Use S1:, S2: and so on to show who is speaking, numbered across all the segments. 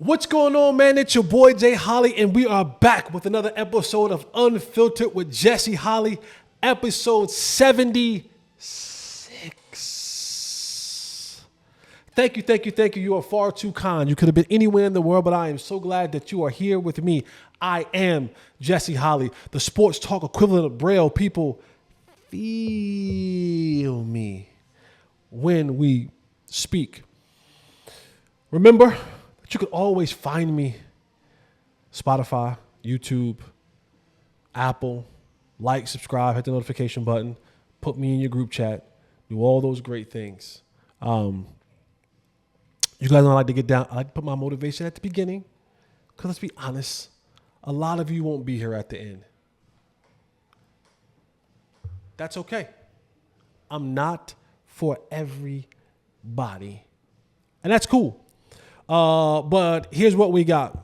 S1: What's going on, man? It's your boy Jay Holley, and we are back with another episode of Unfiltered with Jesse Holley, episode 76. Thank you. You are far too kind. You could have been anywhere in the world, but I am so glad that you are here with me. I am Jesse Holley, the sports talk equivalent of Braille. People feel me when we speak. Remember, you could always find me Spotify, YouTube, Apple. Like, subscribe, hit the notification button, put me in your group chat, do all those great things. You guys know I like to get down. I like to put my motivation at the beginning because let's be honest, a lot of you won't be here at the end. That's okay. I'm not for everybody, and that's cool. But here's what we got.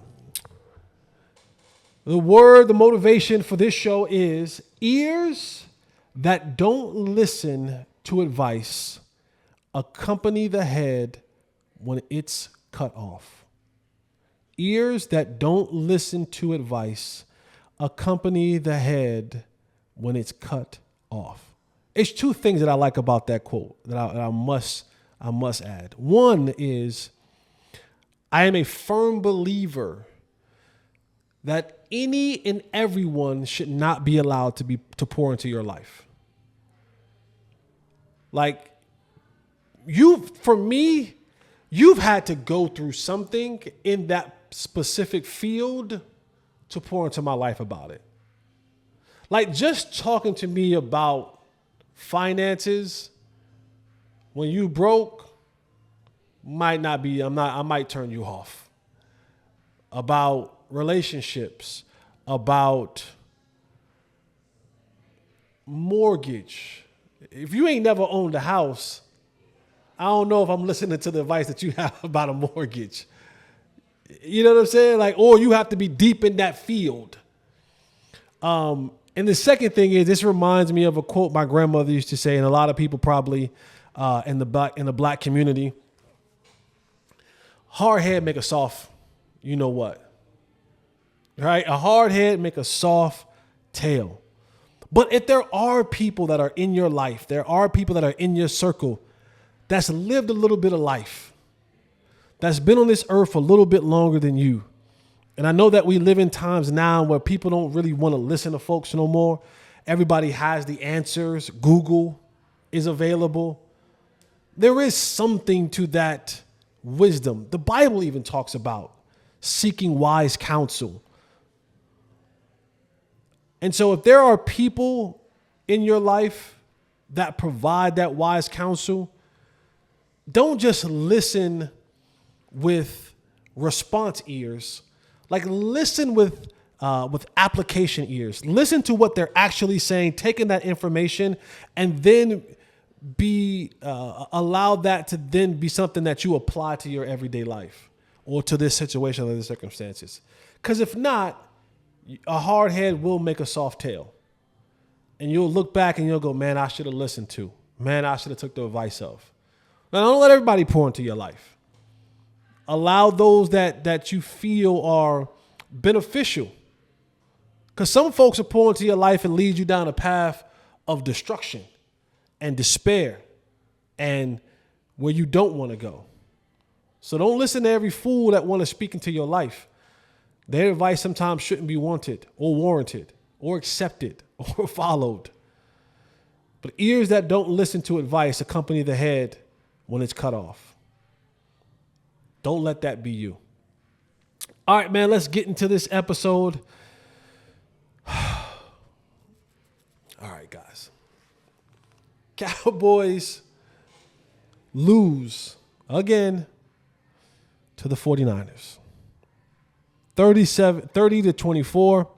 S1: The motivation for this show is ears that don't listen to advice accompany the head when it's cut off. Ears that don't listen to advice accompany the head when it's cut off. It's two things that I like about that quote that I must add. One is, I am a firm believer that any and everyone should not be allowed to pour into your life. Like, you've had to go through something in that specific field to pour into my life about it. Like, just talking to me about finances when you broke might not be, I might turn you off. About relationships, about mortgage. If you ain't never owned a house, I don't know if I'm listening to the advice that you have about a mortgage. You know what I'm saying? Like, or you have to be deep in that field. And the second thing is, this reminds me of a quote my grandmother used to say, and a lot of people probably in the black community. Hard head make a soft, you know what, right? A hard head make a soft tail. But if there are people that are in your life, there are people that are in your circle that's lived a little bit of life, that's been on this earth a little bit longer than you. And I know that we live in times now where people don't really want to listen to folks no more. Everybody has the answers. Google is available. There is something to that wisdom. The Bible even talks about seeking wise counsel. And so if there are people in your life that provide that wise counsel, don't just listen with response ears. Like, listen with application ears. Listen to what they're actually saying, taking that information, and then allow that to then be something that you apply to your everyday life or to this situation or the circumstances. Because if not, a hard head will make a soft tail. And you'll look back and you'll go, man, I should have listened to. Man, I should have took the advice of. Now, don't let everybody pour into your life. Allow those that you feel are beneficial. Because some folks will pour into your life and lead you down a path of destruction and despair and where you don't want to go. So don't listen to every fool that want to speak into your life. Their advice sometimes shouldn't be wanted or warranted or accepted or followed. But ears that don't listen to advice accompany the head when it's cut off. Don't let that be you. All right, man, let's get into this episode. All right, guys. Cowboys lose again to the 49ers. 30-24.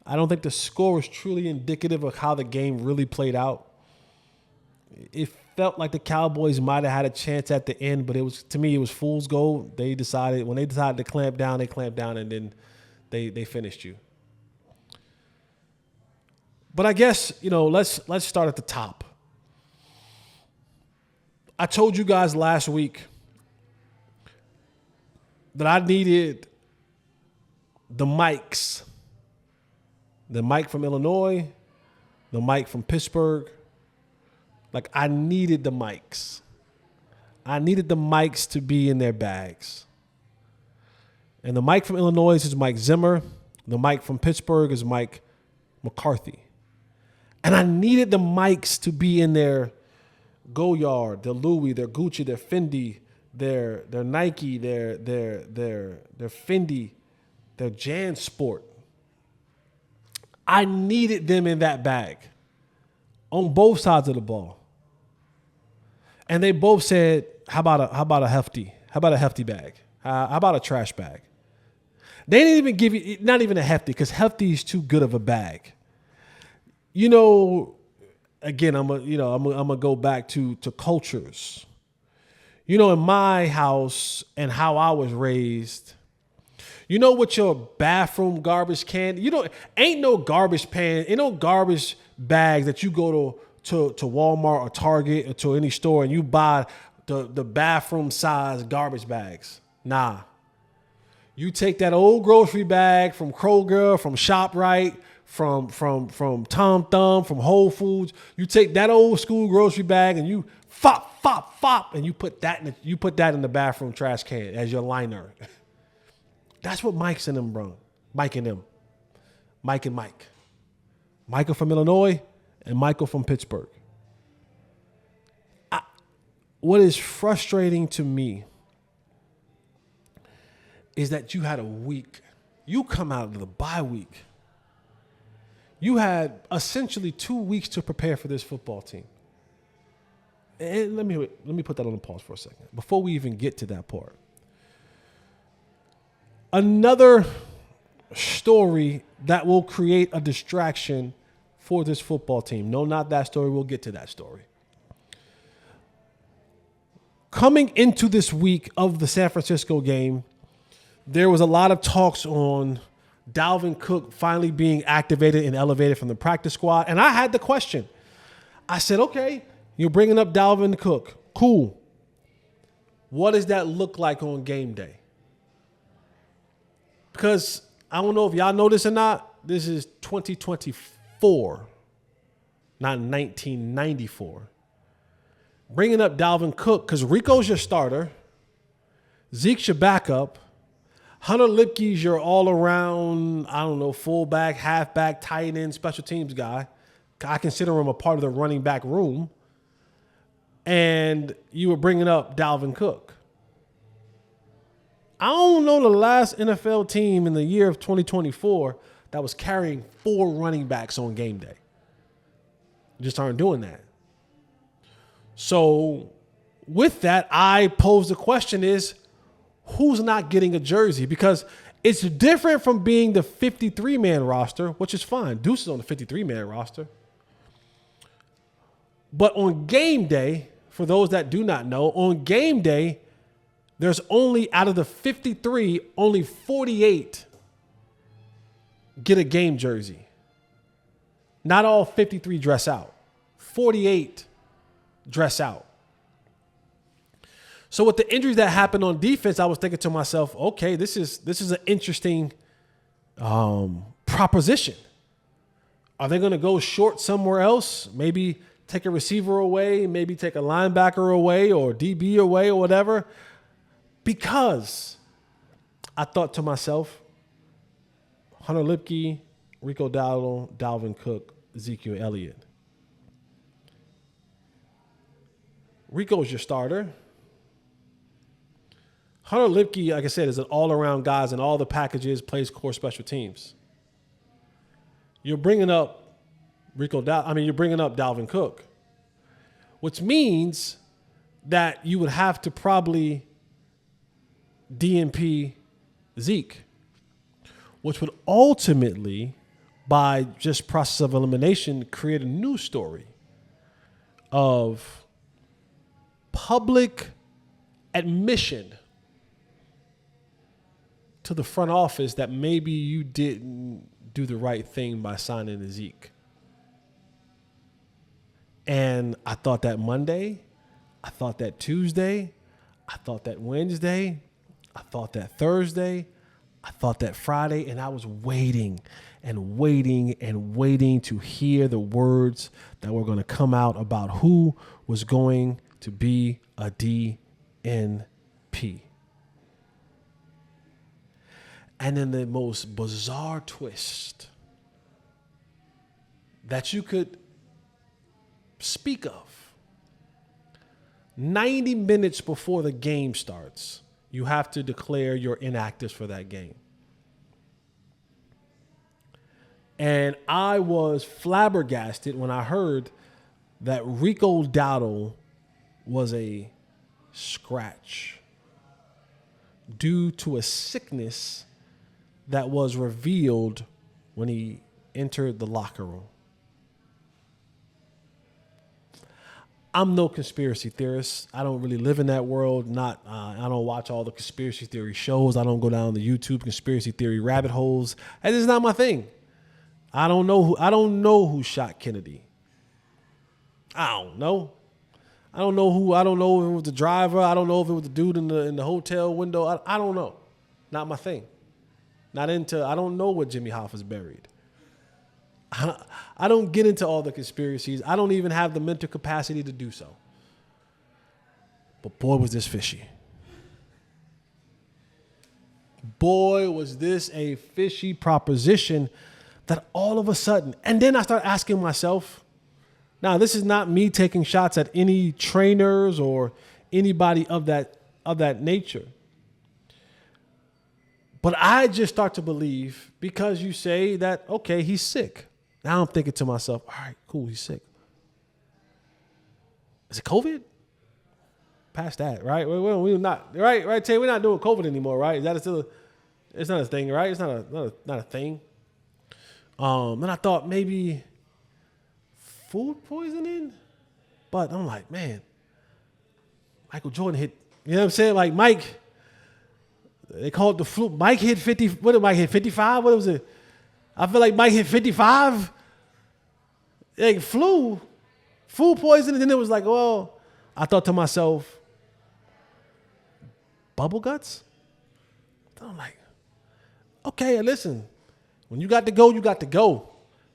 S1: I don't think the score is truly indicative of how the game really played out. It felt like the Cowboys might have had a chance at the end, but it was fool's gold. When they decided to clamp down, they clamped down, and then they finished you. But I guess, let's start at the top. I told you guys last week that I needed the mics. The Mike from Illinois, the Mike from Pittsburgh. Like, I needed the mics. I needed the mics to be in their bags. And the Mike from Illinois is Mike Zimmer. The Mike from Pittsburgh is Mike McCarthy. And I needed the mics to be in their Goyard, their Louis, their Gucci, their Fendi, their Nike, their Fendi, their JanSport. I needed them in that bag on both sides of the ball. And they both said, how about a hefty bag? How about a trash bag? They didn't even give you, not even a hefty, because hefty is too good of a bag. You know, again, I'm gonna go back to cultures. You know, in my house and how I was raised, you know what your bathroom garbage can? Ain't no garbage bags that you go to Walmart or Target or to any store and you buy the bathroom size garbage bags. Nah. You take that old grocery bag from Kroger, from ShopRite, from Tom Thumb, from Whole Foods. You take that old school grocery bag and you fop, and you put that in the bathroom trash can as your liner. That's what Mike's in them, bro. Mike and them. Mike and Mike. Michael from Illinois and Michael from Pittsburgh. What is frustrating to me is that you had a week. You come out of the bye week. You had essentially 2 weeks to prepare for this football team. And let me put that on pause for a second before we even get to that part. Another story that will create a distraction for this football team. No, not that story. We'll get to that story. Coming into this week of the San Francisco game, there was a lot of talks on Dalvin Cook finally being activated and elevated from the practice squad. And I had the question. I said, okay, you're bringing up Dalvin Cook. Cool. What does that look like on game day? Because I don't know if y'all know this or not. This is 2024, not 1994. Bringing up Dalvin Cook because Rico's your starter. Zeke's your backup. Hunter Lipke's your all-around, fullback, halfback, tight end, special teams guy. I consider him a part of the running back room. And you were bringing up Dalvin Cook. I don't know the last NFL team in the year of 2024 that was carrying 4 running backs on game day. Just aren't doing that. So with that, I pose the question is, who's not getting a jersey? Because it's different from being the 53-man roster, which is fine. Deuce is on the 53-man roster. But on game day, for those that do not know, on game day, there's only, out of the 53, only 48 get a game jersey. Not all 53 dress out. 48 dress out. So with the injuries that happened on defense, I was thinking to myself, okay, this is an interesting proposition. Are they going to go short somewhere else? Maybe take a receiver away, maybe take a linebacker away or DB away or whatever? Because I thought to myself, Hunter Lipke, Rico Dowdle, Dalvin Cook, Ezekiel Elliott. Rico's your starter. Hunter Lipke, like I said, is an all-around guy in all the packages, plays core special teams. You're bringing up you're bringing up Dalvin Cook, which means that you would have to probably DNP Zeke, which would ultimately, by just process of elimination, create a new story of public admission to the front office that maybe you didn't do the right thing by signing Zeke. And I thought that Monday, I thought that Tuesday, I thought that Wednesday, I thought that Thursday. I thought that Friday. And I was waiting and waiting and waiting to hear the words that were going to come out about who was going to be a DNP. And then the most bizarre twist that you could speak of. 90 minutes before the game starts, you have to declare your inactives for that game. And I was flabbergasted when I heard that Rico Dowdle was a scratch due to a sickness that was revealed when he entered the locker room. I'm no conspiracy theorist. I don't really live in that world. I don't watch all the conspiracy theory shows. I don't go down the YouTube conspiracy theory rabbit holes. That is not my thing. I don't know who shot Kennedy. I don't know. I don't know if it was the driver. I don't know if it was the dude in the hotel window. I don't know. Not my thing. I don't know where Jimmy Hoffa's buried. I don't get into all the conspiracies. I don't even have the mental capacity to do so. But boy, was this fishy. Boy, was this a fishy proposition that all of a sudden, and then I start asking myself, now this is not me taking shots at any trainers or anybody of that nature. But I just start to believe, because you say that, okay, he's sick. Now I'm thinking to myself, all right, cool, he's sick. Is it COVID? Past that, right? We're not, right, Tay? We're not doing COVID anymore, right? Is that still? It's not a thing, right? It's not a thing. And I thought maybe food poisoning, but I'm like, man, Michael Jordan hit. You know what I'm saying? Like Mike, they call it the flu. Mike hit 50. What did Mike hit? 55? What was it? I feel like Mike hit 55. Like food poisoning. And then it was like, well, I thought to myself, bubble guts? I'm like, okay, listen, when you got to go, you got to go.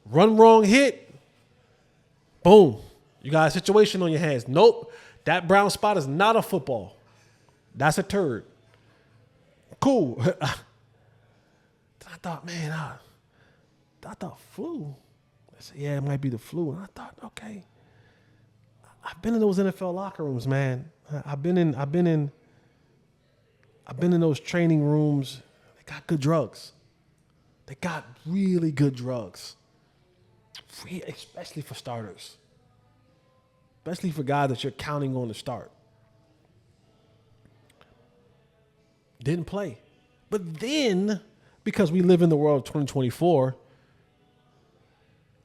S1: Run wrong hit, boom. You got a situation on your hands. Nope, that brown spot is not a football. That's a turd. Cool. I thought, man, I thought flu. I said, yeah, it might be the flu. And I thought, okay. I've been in those NFL locker rooms, man. I've been in those training rooms. They got good drugs. They got really good drugs. Especially for starters. Especially for guys that you're counting on to start. Didn't play. But then, because we live in the world of 2024,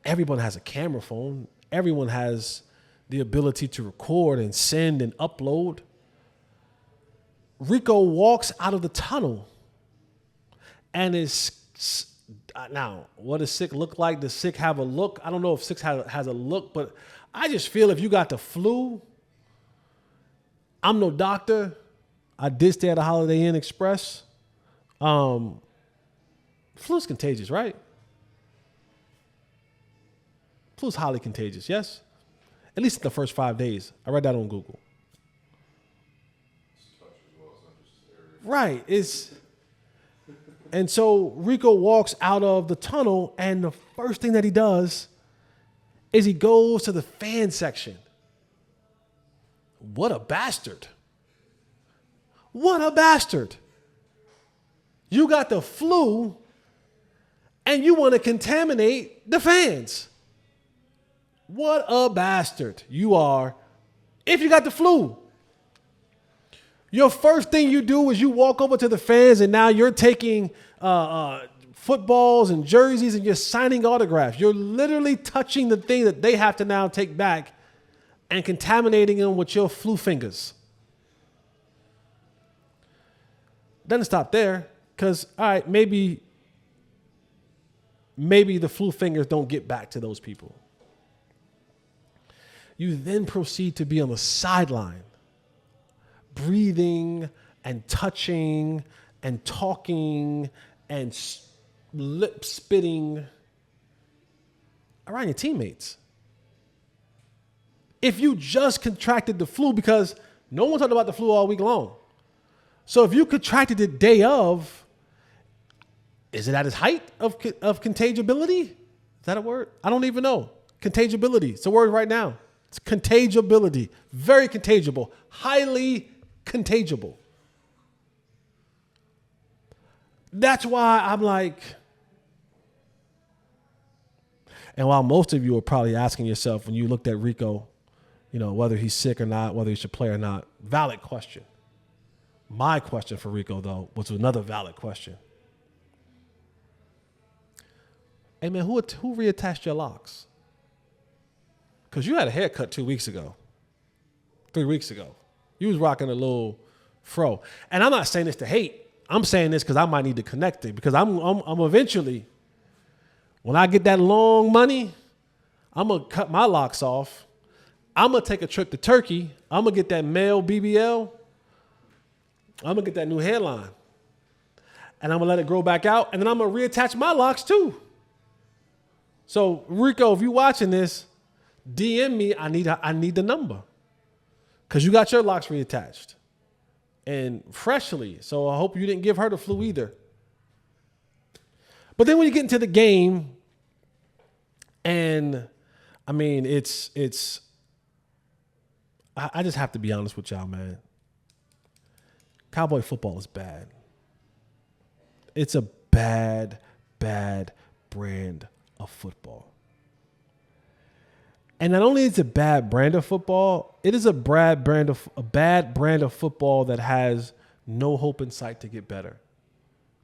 S1: everyone has a camera phone. Everyone has the ability to record and send and upload. Rico walks out of the tunnel and is now, what does sick look like? Does sick have a look? I don't know if sick has a look, but I just feel if you got the flu, I'm no doctor. I did stay at a Holiday Inn Express. Flu's contagious, right? Flu's highly contagious, yes? At least in the first 5 days. I read that on Google. Right. And so Rico walks out of the tunnel, and the first thing that he does is he goes to the fan section. What a bastard. What a bastard. You got the flu, and you want to contaminate the fans. What a bastard you are if you got the flu. Your first thing you do is you walk over to the fans, and now you're taking footballs and jerseys, and you're signing autographs. You're literally touching the thing that they have to now take back and contaminating them with your flu fingers. Doesn't stop there, because, all right, maybe the flu fingers don't get back to those people. You then proceed to be on the sideline, breathing and touching and talking and lip spitting around your teammates. If you just contracted the flu, because no one talked about the flu all week long. So if you contracted it day of, is it at its height of contagibility? Is that a word? I don't even know. Contagibility. It's a word right now. It's contagibility. Very contagible. Highly contagible. That's why I'm like, and while most of you are probably asking yourself when you looked at Rico, whether he's sick or not, whether he should play or not, valid question. My question for Rico, though, was another valid question. Hey, man, who reattached your locks? Because you had a haircut 2 weeks ago, 3 weeks ago. You was rocking a little fro. And I'm not saying this to hate. I'm saying this because I might need to connect it. Because I'm eventually, when I get that long money, I'm going to cut my locks off. I'm going to take a trip to Turkey. I'm going to get that male BBL. I'm going to get that new hairline. And I'm going to let it grow back out. And then I'm going to reattach my locks too. So, Rico, if you're watching this, DM me. I need the number. Because you got your locks reattached. And freshly. So I hope you didn't give her the flu either. But then when you get into the game, and I mean, I just have to be honest with y'all, man. Cowboy football is bad. It's a bad brand of football. And not only is it a bad brand of football, it is a bad brand of football that has no hope in sight to get better.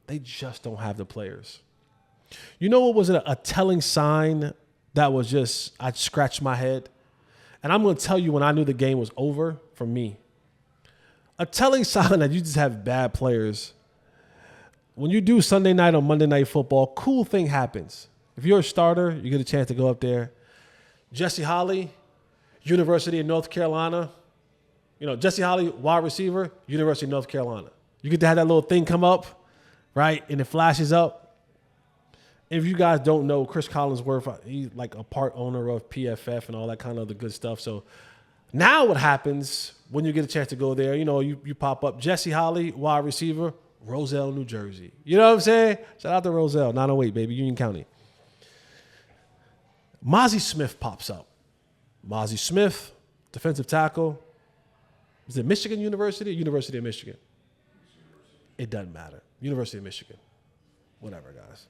S1: They just don't have the players. You know what was a telling sign that was just, I scratched my head? And I'm going to tell you when I knew the game was over for me. A telling sign that you just have bad players. When you do Sunday night or Monday Night Football, cool thing happens. If you're a starter, you get a chance to go up there. Jesse Holley, University of North Carolina. Jesse Holley, wide receiver, University of North Carolina. You get to have that little thing come up, right? And it flashes up. And if you guys don't know, Chris Collinsworth, he's like a part owner of PFF and all that kind of the good stuff. So now what happens when you get a chance to go there, you pop up Jesse Holley, wide receiver, Roselle, New Jersey. You know what I'm saying? Shout out to Roselle, 908, baby, Union County. Mozzie Smith pops up. Mozzie Smith, defensive tackle. Is it Michigan University or University of Michigan? It doesn't matter. University of Michigan. Whatever, guys.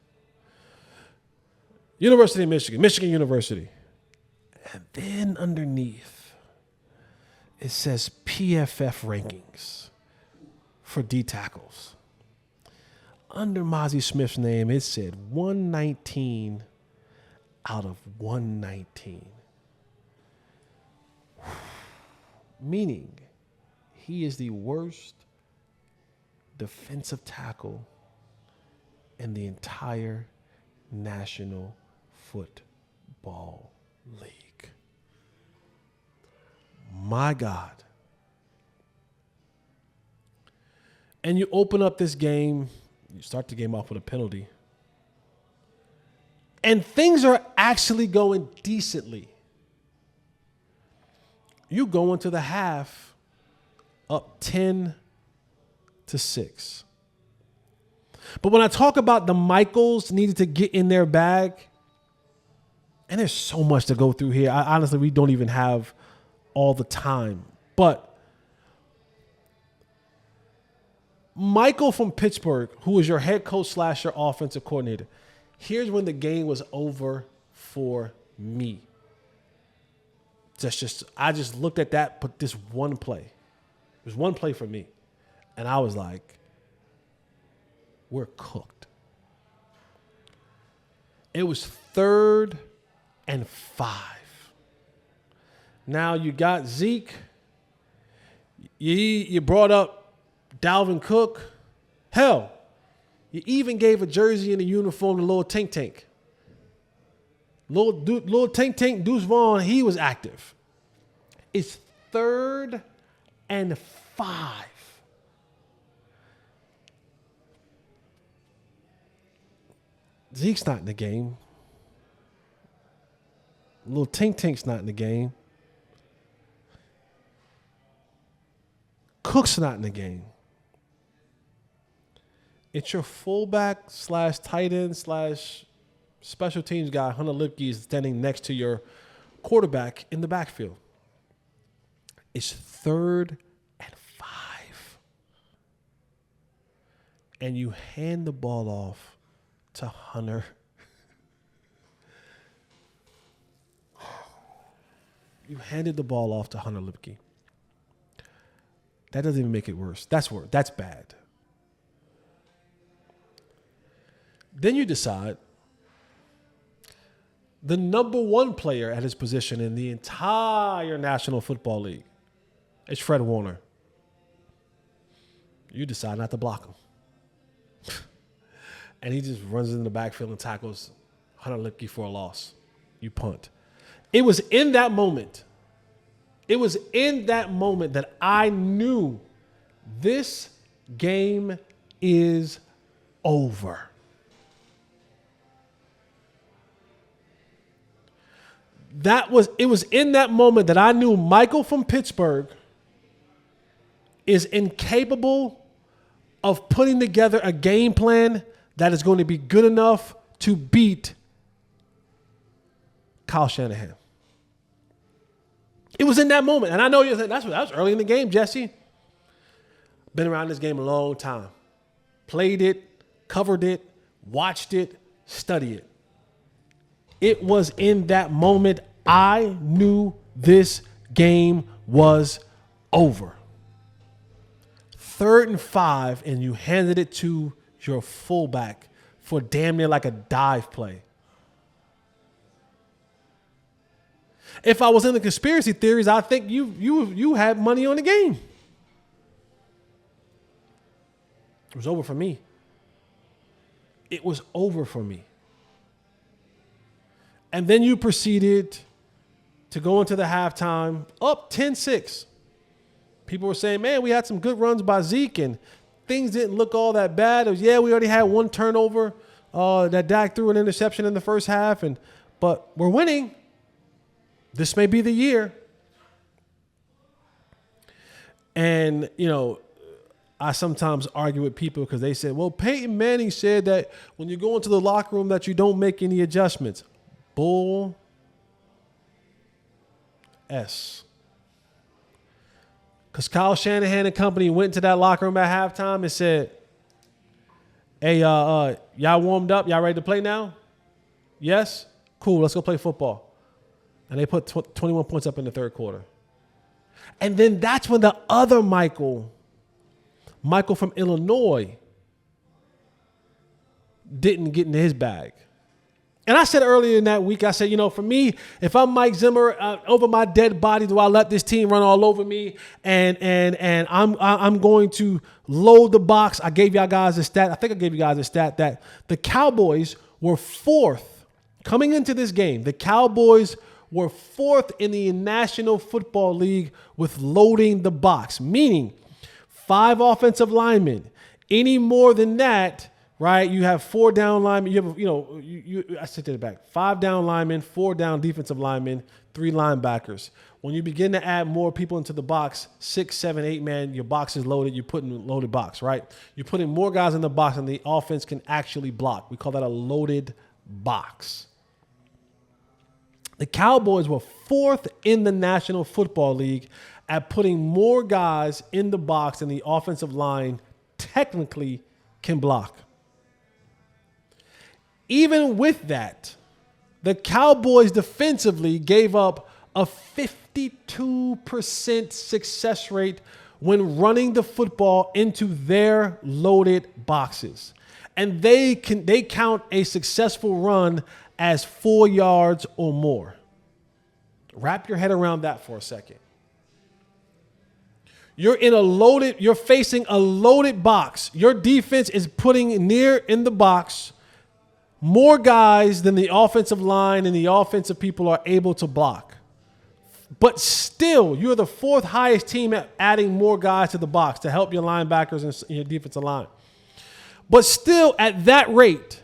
S1: University of Michigan. Michigan University. And then underneath, it says PFF rankings for D tackles. Under Mozzie Smith's name, it said 119 out of 119. Meaning, he is the worst defensive tackle in the entire National Football League. My God. And you open up this game, you start the game off with a penalty. And things are actually going decently. You go into the half up 10-6. But when I talk about the Michaels needed to get in their bag, and there's so much to go through here. Honestly, we don't even have all the time. But Michael from Pittsburgh, who was your head coach / your offensive coordinator, here's when the game was over for me. I just looked at that, but this one play. It was one play for me. And I was like, we're cooked. It was 3rd and 5. Now you got Zeke. You brought up Dalvin Cook. Hell, you even gave a jersey and a uniform to Lil Tank Tank. Lil Tank Tank, Deuce Vaughn, he was active. It's 3rd and 5. Zeke's not in the game. Little Tink's not in the game. Cook's not in the game. It's your fullback / tight end / special teams guy, Hunter Lipke, is standing next to your quarterback in the backfield. It's 3rd and 5. And you hand the ball off to Hunter. You handed the ball off to Hunter Lipke. That doesn't even make it worse. That's worse. That's bad. Then you decide the number 1 player at his position in the entire National Football League is Fred Warner. You decide not to block him. And he just runs in the backfield and tackles Hunter Lipke for a loss. You punt. It was in that moment. It was in that moment that I knew this game is over. It was in that moment that I knew Michael from Pittsburgh is incapable of putting together a game plan that is going to be good enough to beat Kyle Shanahan. It was in that moment. And I know you're saying, that was early in the game, Jesse. Been around this game a long time. Played it, covered it, watched it, studied it. It was in that moment I knew this game was over. 3rd and 5, and you handed it to your fullback for damn near like a dive play. If I was in the conspiracy theories, I think you had money on the game. It was over for me. It was over for me. And then you proceeded to go into the halftime up 10-6. People were saying, man, we had some good runs by Zeke and things didn't look all that bad. It was, we already had 1 turnover that Dak threw an interception in the first half, but we're winning. This may be the year. And, I sometimes argue with people because they said, well, Peyton Manning said that when you go into the locker room that you don't make any adjustments. Bull S. Because Kyle Shanahan and company went to that locker room at halftime and said, hey, y'all warmed up? Y'all ready to play now? Yes? Cool, let's go play football. And they put 21 points up in the 3rd quarter. And then that's when the other Michael from Illinois, didn't get into his bag. And I said earlier in that week, I said, for me, if I'm Mike Zimmer, over my dead body, do I let this team run all over me? And I'm going to load the box. I gave y'all guys a stat. I think I gave you guys a stat that the Cowboys were 4th coming into this game. The Cowboys were 4th in the National Football League with loading the box, meaning 5 offensive linemen. Any more than that, right? You have 4 down linemen. You have, I said it back. 5 down linemen, 4 down defensive linemen, 3 linebackers. When you begin to add more people into the box, 6, 7, 8 man, your box is loaded. You're putting loaded box, right? You're putting more guys in the box and the offense can actually block. We call that a loaded box. The Cowboys were 4th in the National Football League at putting more guys in the box than the offensive line technically can block. Even with that, the Cowboys defensively gave up a 52% success rate when running the football into their loaded boxes. And they count a successful run as 4 yards or more. Wrap your head around that for a second. You're facing a loaded box. Your defense is putting near in the box more guys than the offensive line and the offensive people are able to block. But still, you're the 4th highest team at adding more guys to the box to help your linebackers and your defensive line. But still, at that rate,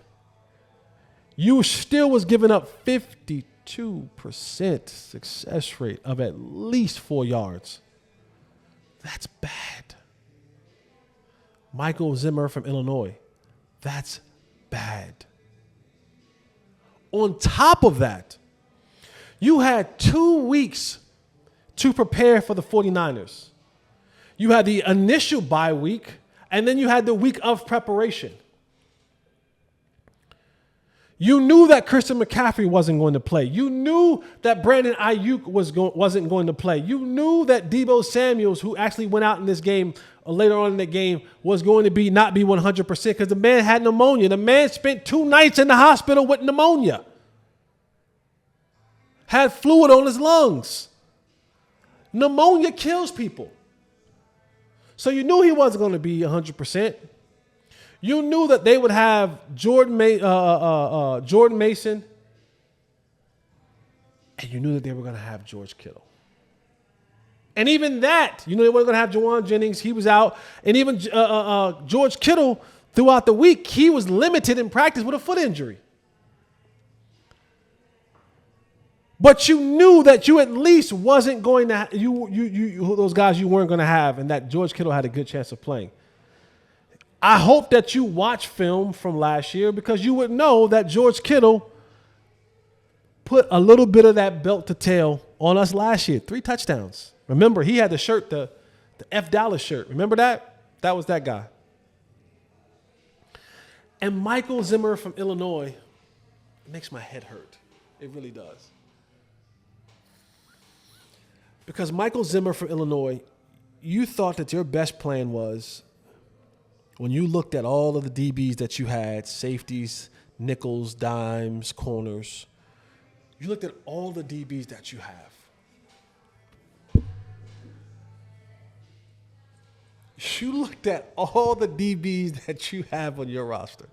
S1: You still was giving up 52% success rate of at least 4 yards. That's bad. Michael Zimmer from Illinois. That's bad. On top of that, you had 2 weeks to prepare for the 49ers. You had the initial bye week, and then you had the week of preparation. You knew that Christian McCaffrey wasn't going to play. You knew that Brandon Ayuk wasn't going to play. You knew that Deebo Samuels, who actually went out in this game later on in the game, was going to not be 100% because the man had pneumonia. The man spent 2 nights in the hospital with pneumonia. Had fluid on his lungs. Pneumonia kills people. So you knew he wasn't going to be 100%. You knew that they would have Jordan Mason, and you knew that they were going to have George Kittle. And even that, you know, they weren't going to have Jawan Jennings. He was out. And even George Kittle, throughout the week, he was limited in practice with a foot injury. But you knew that you at least wasn't going to those guys you weren't going to have, and that George Kittle had a good chance of playing. I hope that you watch film from last year because you would know that George Kittle put a little bit of that belt to tail on us last year. 3 touchdowns. Remember, he had the shirt, the F Dallas shirt. Remember that? That was that guy. And Michael Zimmer from Illinois, it makes my head hurt. It really does. Because Michael Zimmer from Illinois, you thought that your best plan was, when you looked at all of the DBs that you had, safeties, nickels, dimes, corners, you looked at all the DBs that you have. You looked at all the DBs that you have on your roster.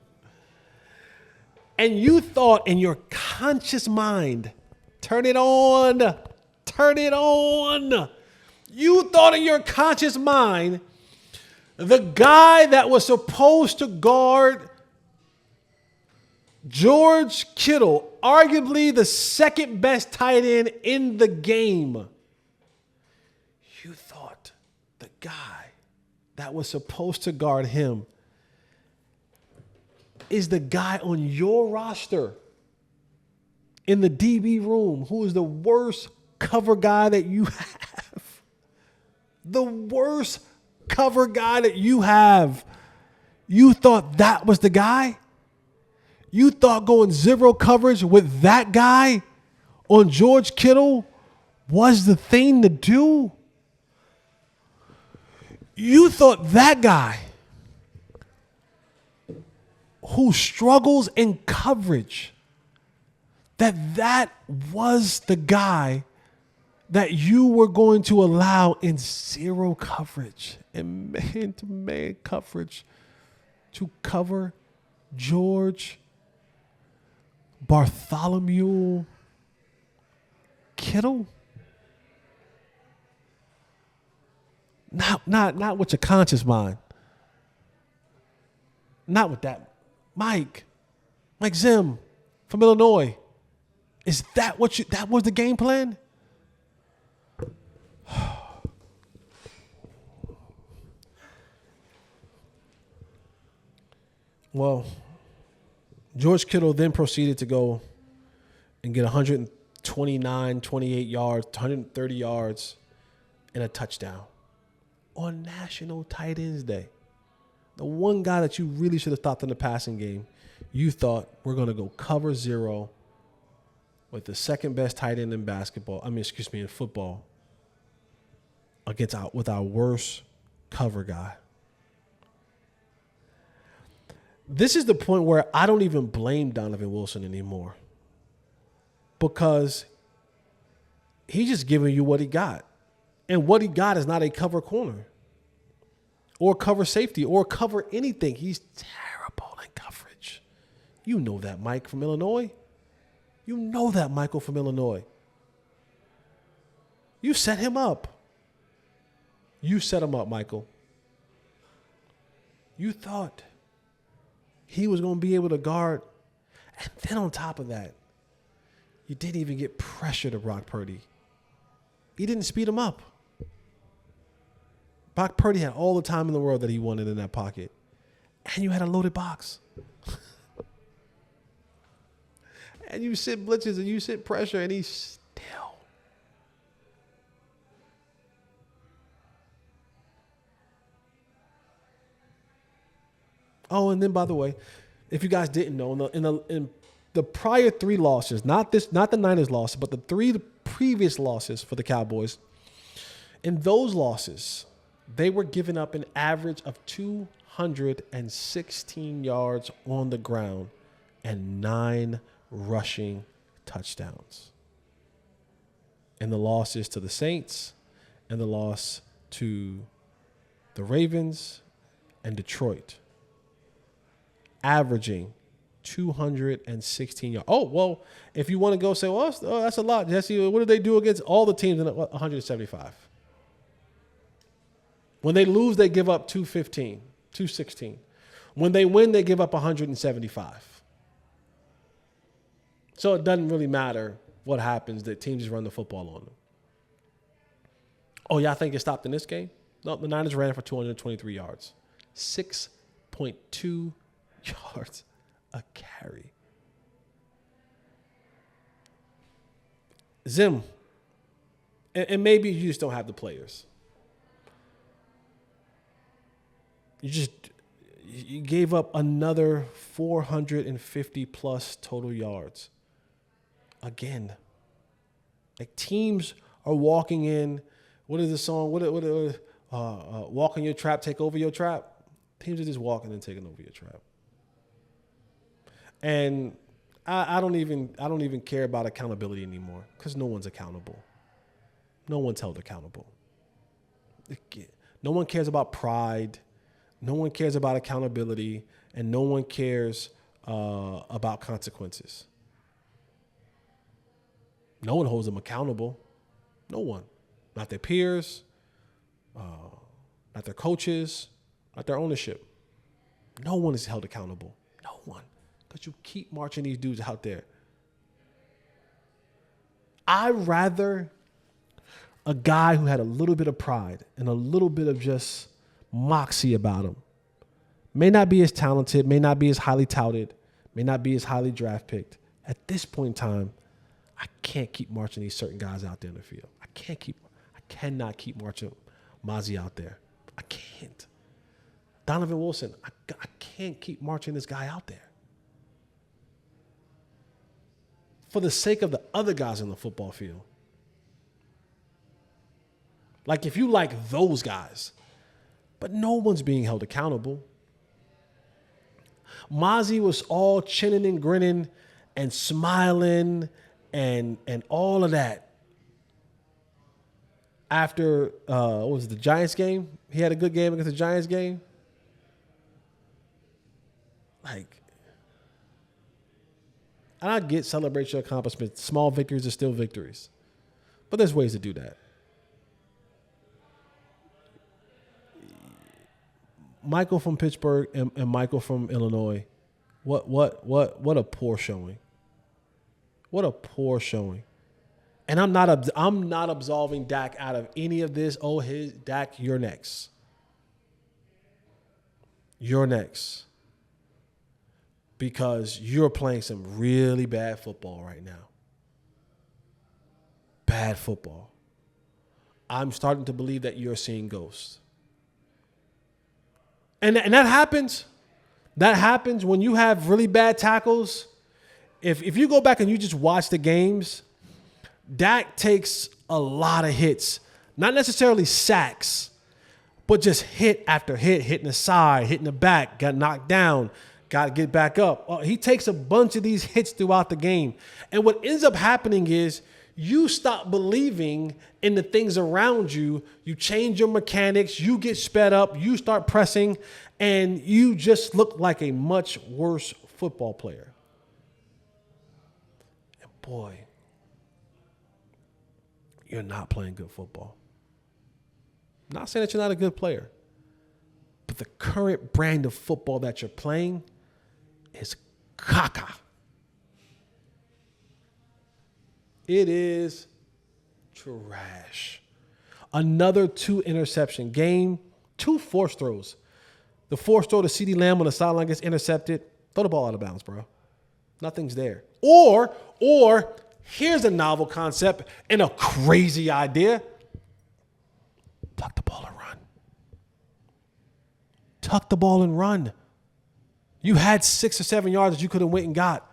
S1: And you thought in your conscious mind, turn it on. You thought in your conscious mind, the guy that was supposed to guard George Kittle, arguably the second best tight end in the game, you thought the guy that was supposed to guard him is the guy on your roster in the DB room who is the worst cover guy that you have. The worst cover guy that you have. You thought that was the guy? You thought going 0 coverage with that guy on George Kittle was the thing to do? You thought that guy who struggles in coverage, that was the guy that you were going to allow in 0 coverage and man-to-man coverage to cover George Bartholomew Kittle? Not with your conscious mind. Not with that. Mike Zim from Illinois. Is that that was the game plan? Well, George Kittle then proceeded to go and get 129, 28 yards, 130 yards, and a touchdown on National Tight Ends Day. The one guy that you really should have stopped in the passing game, you thought we're going to go cover 0 with the second best tight end in in football with our worst cover guy. This is the point where I don't even blame Donovan Wilson anymore because he's just giving you what he got. And what he got is not a cover corner or cover safety or cover anything. He's terrible in coverage. You know that, Mike from Illinois. You know that, Michael from Illinois. You set him up. You set him up, Michael. You thought he was going to be able to guard. And then on top of that, you didn't even get pressure to Brock Purdy. He didn't speed him up. Brock Purdy had all the time in the world that he wanted in that pocket. And you had a loaded box. And you sit blitzes and you sit pressure and he's still. Oh, and then by the way, if you guys didn't know, in the prior 3 losses, not the Niners loss, but the 3 previous losses for the Cowboys, in those losses, they were giving up an average of 216 yards on the ground and 9 rushing touchdowns. And the losses to the Saints and the loss to the Ravens and Detroit, averaging 216 yards. Oh, well, if you want to go say, well, that's a lot, Jesse. What did they do against all the teams in 175? When they lose, they give up 215, 216. When they win, they give up 175. So it doesn't really matter what happens. The teams just run the football on them. Oh, yeah, I think it stopped in this game? No, the Niners ran for 223 yards. 6.2 yards a carry. Zim, and maybe you just don't have the players. You gave up another 450 plus total yards. Again, like teams are walking in. What is the song? Walk in your trap, take over your trap. Teams are just walking and taking over your trap. And I don't even care about accountability anymore because no one's accountable. No one's held accountable. No one cares about pride. No one cares about accountability, and no one cares about consequences. No one holds them accountable. No one. Not their peers, not their coaches, not their ownership. No one is held accountable. No one. Because you keep marching these dudes out there. I'd rather a guy who had a little bit of pride and a little bit of just moxie about him. May not be as talented, may not be as highly touted, may not be as highly draft picked. At this point in time, I can't keep marching these certain guys out there in the field. I cannot keep marching Mozzie out there. I can't. Donovan Wilson, I can't keep marching this guy out there. For the sake of the other guys in the football field. Like if you like those guys, but no one's being held accountable. Mozzie was all chinning and grinning and smiling and all of that. After, what was it, the Giants game? He had a good game against the Giants game. Like, and I get celebrate your accomplishments. Small victories are still victories. But there's ways to do that. Michael from Pittsburgh and Michael from Illinois. What a poor showing. What a poor showing. And I'm not absolving Dak out of any of this. Oh, Dak, you're next. You're next. Because you're playing some really bad football right now. Bad football. I'm starting to believe that you're seeing ghosts. And that happens. That happens when you have really bad tackles. If you go back and you just watch the games, Dak takes a lot of hits. Not necessarily sacks, but just hit after hit, hitting the side, hitting the back, got knocked down, got to get back up. He takes a bunch of these hits throughout the game. And what ends up happening is you stop believing in the things around you. You change your mechanics. You get sped up. You start pressing. And you just look like a much worse football player. And boy, you're not playing good football. I'm not saying that you're not a good player. But the current brand of football that you're playing is caca. It is trash. Another 2 interception game, 2 forced throws. The forced throw to CeeDee Lamb on the sideline gets intercepted. Throw the ball out of bounds, bro. Nothing's there. Or here's a novel concept and a crazy idea. Tuck the ball and run. Tuck the ball and run. You had 6 or 7 yards that you could have went and got.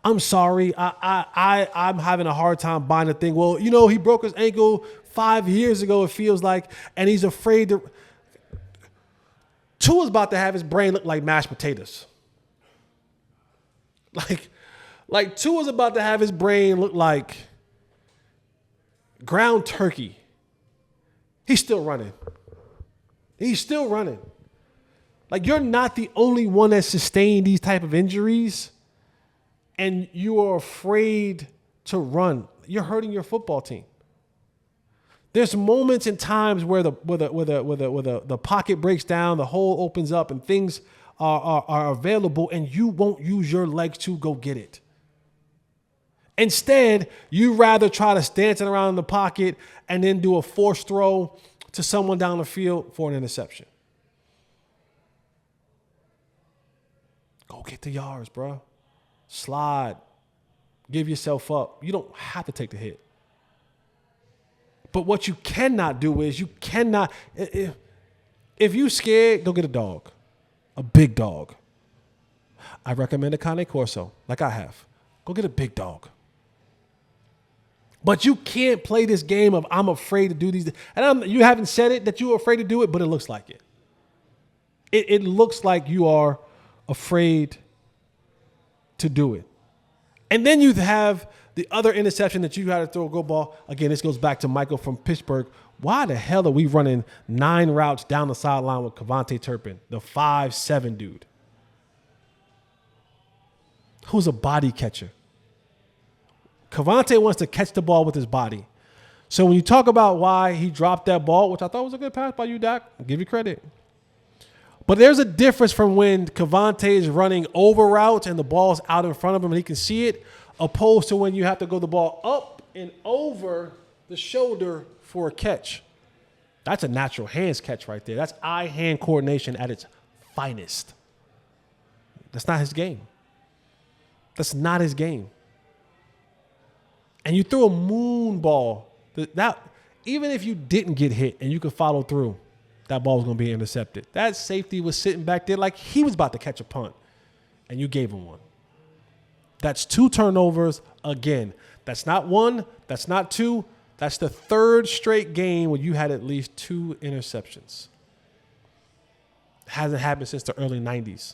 S1: I'm sorry. I'm having a hard time buying the thing. Well, he broke his ankle 5 years ago, it feels like, and he's afraid to. Tua's about to have his brain look like mashed potatoes. Like Tua's about to have his brain look like ground turkey. He's still running. Like, you're not the only one that sustained these type of injuries, and you are afraid to run. You're hurting your football team. There's moments and times where the pocket breaks down, the hole opens up, and things are available, and you won't use your legs to go get it. Instead, you rather try to dance it around in the pocket and then do a forced throw to someone down the field for an interception. Go get the yards, bro. Slide. Give yourself up. You don't have to take the hit. But what you cannot do is if you scared, go get a dog. A big dog. I recommend a Cane Corso, like I have. Go get a big dog. But you can't play this game of I'm afraid to do these. And you haven't said it that you're afraid to do it, but it looks like it. It looks like you are afraid to do it. And then you have the other interception that you had to throw a go ball. Again, this goes back to Michael from Pittsburgh. Why the hell are we running 9 routes down the sideline with Cavante Turpin, the 5'7" dude, who's a body catcher? Cavante wants to catch the ball with his body. So when you talk about why he dropped that ball, which I thought was a good pass by you, Dak, I'll give you credit. But there's a difference from when Cavante is running over routes and the ball's out in front of him and he can see it, opposed to when you have to go the ball up and over the shoulder for a catch. That's a natural hands catch right there. That's eye-hand coordination at its finest. That's not his game. That's not his game. And you threw a moon ball. That, even if you didn't get hit and you could follow through, that ball was going to be intercepted. That safety was sitting back there like he was about to catch a punt, and you gave him one. That's 2 turnovers again. That's not 1. That's not 2. That's the 3rd straight game where you had at least 2 interceptions. It hasn't happened since the early 90s.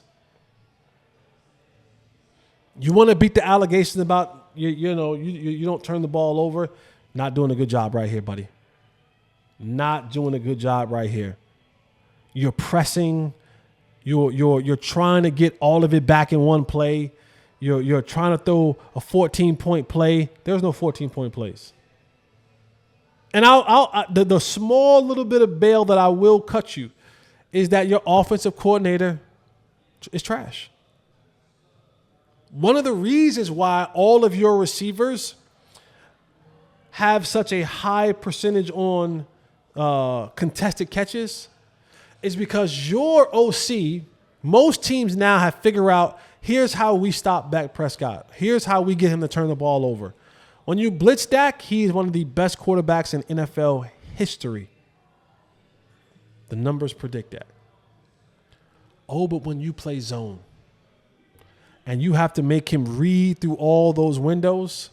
S1: You want to beat the allegations about you don't turn the ball over? Not doing a good job right here, buddy. Not doing a good job right here. You're pressing. You're trying to get all of it back in one play. You're trying to throw a 14-point play. There's no 14-point plays. And the small little bit of bail that I will cut you is that your offensive coordinator is trash. One of the reasons why all of your receivers have such a high percentage on contested catches is because your OC, most teams now have figured out, here's how we stop Dak Prescott. Here's how we get him to turn the ball over. When you blitz Dak, he is one of the best quarterbacks in NFL history. The numbers predict that. Oh, but when you play zone and you have to make him read through all those windows,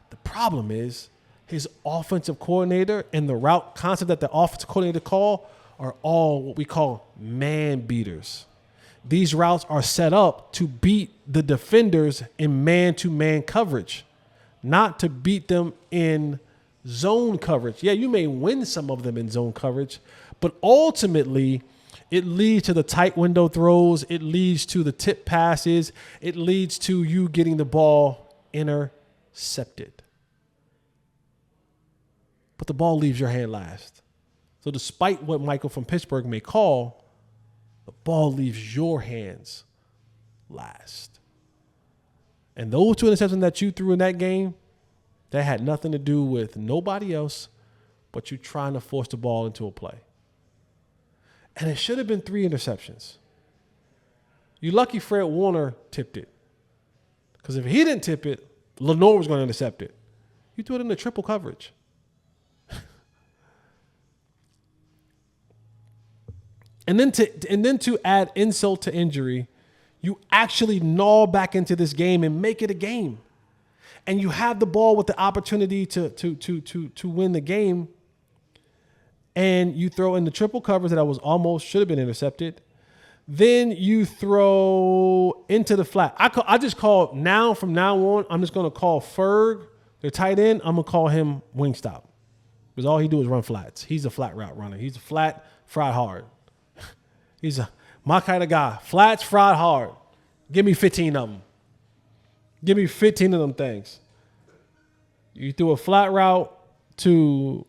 S1: the problem is his offensive coordinator and the route concept that the offensive coordinator call are all what we call man beaters. These routes are set up to beat the defenders in man-to-man coverage, not to beat them in zone coverage. Yeah, you may win some of them in zone coverage, but ultimately it leads to the tight window throws. It leads to the tip passes. It leads to you getting the ball intercepted. But the ball leaves your hand last. So despite what Michael from Pittsburgh may call, the ball leaves your hands last. And those 2 interceptions that you threw in that game, That had nothing to do with nobody else but you trying to force the ball into a play. And it should have been 3 interceptions. You lucky Fred Warner tipped it. Because if he didn't tip it, Lenore was going to intercept it. You threw it into triple coverage. And then to add insult to injury, you actually gnaw back into this game and make it a game. And you have the ball with the opportunity to win the game. And you throw in the triple coverage that should have been intercepted. Then you throw into the flat. I just call from now on, I'm just going to call Ferg, the tight end, I'm going to call him Wingstop. Because all he do is run flats. He's a flat route runner. He's a flat, fried hard. He's my kind of guy. Flats, fried hard. Give me 15 of them. Give me 15 of them things. You threw a flat route to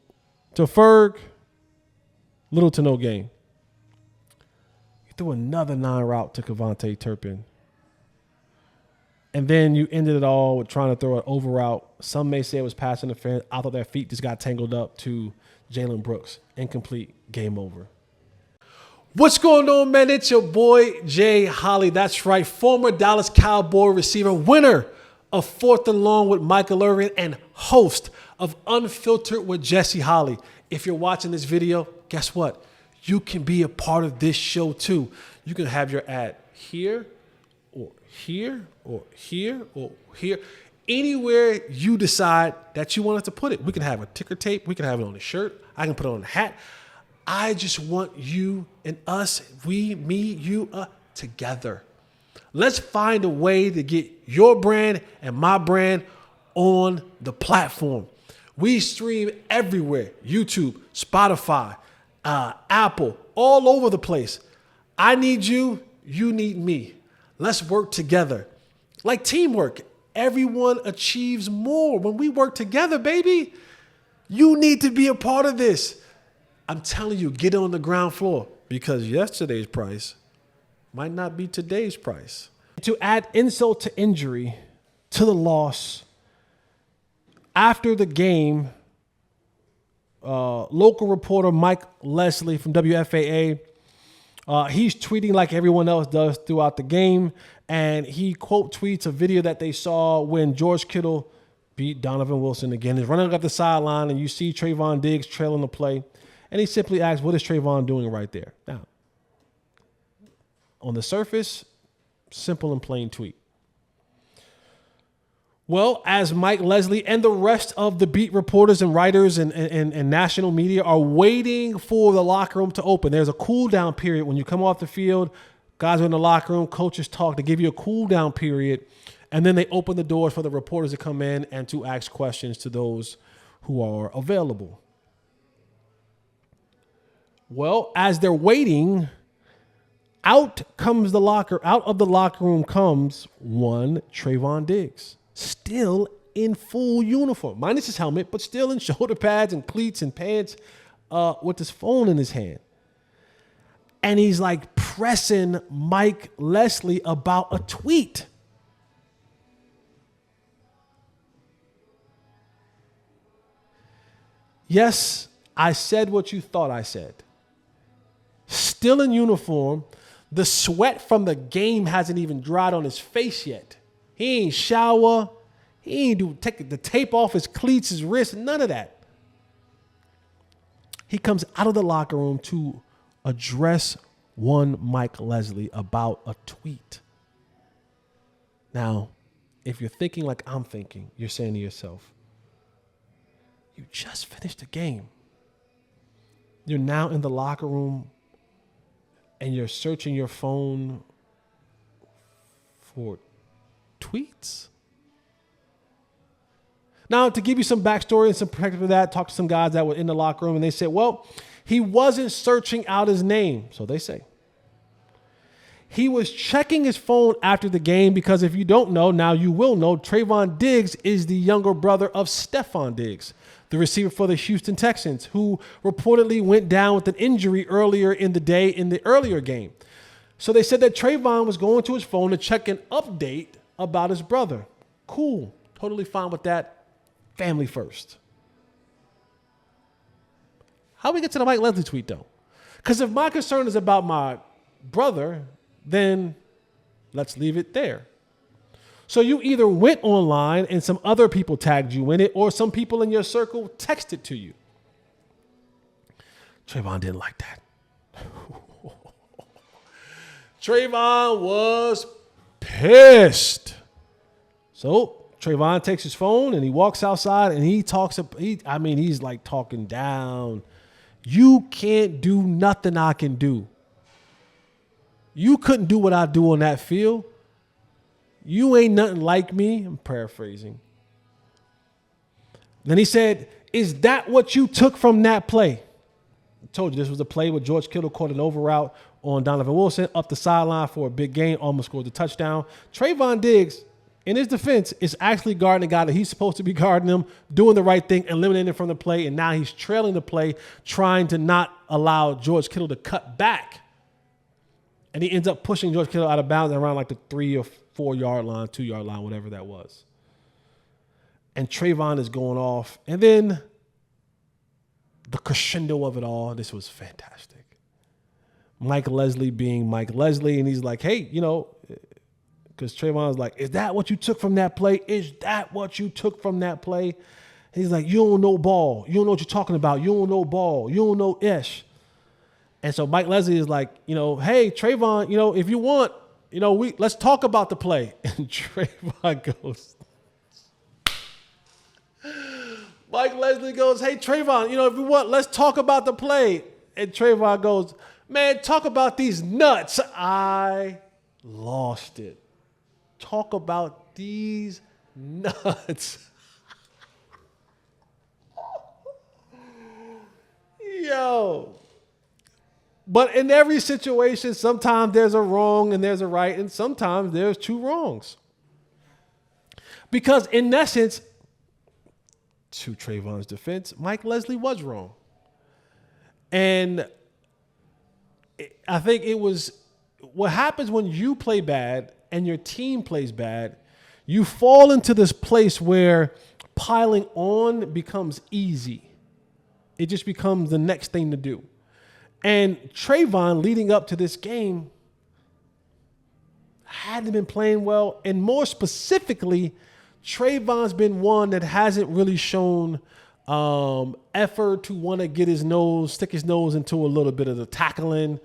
S1: Ferg, little to no gain. You threw another non-route to Kevontae Turpin. And then you ended it all with trying to throw an over route. Some may say it was pass interference. I thought their feet just got tangled up to Jalen Brooks. Incomplete. Game over. What's going on, man? It's your boy, Jay Holley. That's right. Former Dallas Cowboy receiver, winner of 4th and Long with Michael Irvin, and host of Unfiltered with Jesse Holley. If you're watching this video, guess what? You can be a part of this show too. You can have your ad here or here or here or here. Anywhere you decide that you want us to put it. We can have a ticker tape. We can have it on a shirt. I can put it on a hat. I just want you and us, you, together. Let's find a way to get your brand and my brand on the platform. We stream everywhere. YouTube, Spotify, Apple, all over the place. I need you. You need me. Let's work together. Like teamwork. Everyone achieves more when we work together, baby. You need to be a part of this. I'm telling you, get on the ground floor because yesterday's price might not be today's price. To add insult to injury to the loss, after the game, local reporter Mike Leslie from WFAA, he's tweeting like everyone else does throughout the game, and he quote tweets a video that they saw when George Kittle beat Donovan Wilson again. He's running up the sideline, and you see Trayvon Diggs trailing the play. And he simply asks, what is Trayvon doing right there? Now, on the surface, simple and plain tweet. Well, as Mike Leslie and the rest of the beat reporters and writers and national media are waiting for the locker room to open, there's a cool down period when you come off the field. Guys are in the locker room, coaches talk, they give you a cool down period, and then they open the doors for the reporters to come in and to ask questions to those who are available. Well, as they're waiting, out of the locker room comes one Trayvon Diggs, still in full uniform, minus his helmet, but still in shoulder pads and cleats and pants, with his phone in his hand. And he's like pressing Mike Leslie about a tweet. Yes, I said what you thought I said. Still in uniform. The sweat from the game hasn't even dried on his face yet. He ain't shower. He ain't take the tape off his cleats, his wrists, none of that. He comes out of the locker room to address one Mike Leslie about a tweet. Now, if you're thinking like I'm thinking, you're saying to yourself, you just finished the game. You're now in the locker room and you're searching your phone for tweets? Now, to give you some backstory and some perspective of that, talk to some guys that were in the locker room, and they said, well, he wasn't searching out his name, so they say. He was checking his phone after the game because if you don't know, now you will know, Trayvon Diggs is the younger brother of Stephon Diggs, the receiver for the Houston Texans, who reportedly went down with an injury earlier in the day in the earlier game. So they said that Trayvon was going to his phone to check an update about his brother. Cool. Totally fine with that. Family first. How we get to the Mike Leslie tweet, though? Because if my concern is about my brother, then let's leave it there. So you either went online and some other people tagged you in it, or some people in your circle texted to you. Trayvon didn't like that. Trayvon was pissed. So Trayvon takes his phone and he walks outside and he talks. He's like talking down. You can't do nothing I can do. You couldn't do what I do on that field. You ain't nothing like me. I'm paraphrasing. Then he said, is that what you took from that play? I told you this was a play where George Kittle caught an over route on Donovan Wilson up the sideline for a big gain, almost scored the touchdown. Trayvon Diggs, in his defense, is actually guarding a guy that he's supposed to be guarding him, doing the right thing, eliminating him from the play, and now he's trailing the play, trying to not allow George Kittle to cut back. And he ends up pushing George Kittle out of bounds around like the 3 or 4 yard line, 2 yard line, whatever that was. And Trayvon is going off. And then the crescendo of it all, this was fantastic. Mike Leslie being Mike Leslie. And he's like, hey, because Trayvon's like, is that what you took from that play? Is that what you took from that play? And he's like, you don't know ball. You don't know what you're talking about. You don't know ball. You don't know ish. And so Mike Leslie is like, hey, Trayvon, if you want, let's talk about the play. And Trayvon goes, Mike Leslie goes, hey, Trayvon, if you want, let's talk about the play. And Trayvon goes, man, talk about these nuts. I lost it. Talk about these nuts. Yo. But in every situation, sometimes there's a wrong and there's a right, and sometimes there's two wrongs. Because in essence, to Trayvon's defense, Mike Leslie was wrong. And I think it was what happens when you play bad and your team plays bad, you fall into this place where piling on becomes easy. It just becomes the next thing to do. And Trayvon, leading up to this game, hadn't been playing well. And more specifically, Trayvon's been one that hasn't really shown effort to want to stick his nose into a little bit of the tackling,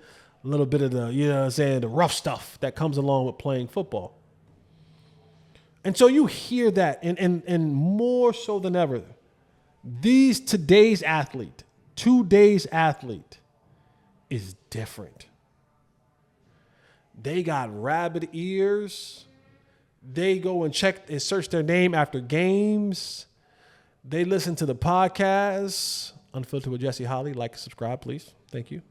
S1: a little bit of the rough stuff that comes along with playing football. And so you hear that, and more so than ever, today's athlete is different. They got rabbit ears. They go and check and search their name after games. They listen to the podcast, Unfiltered with Jesse Holley. Like and subscribe, please. Thank you.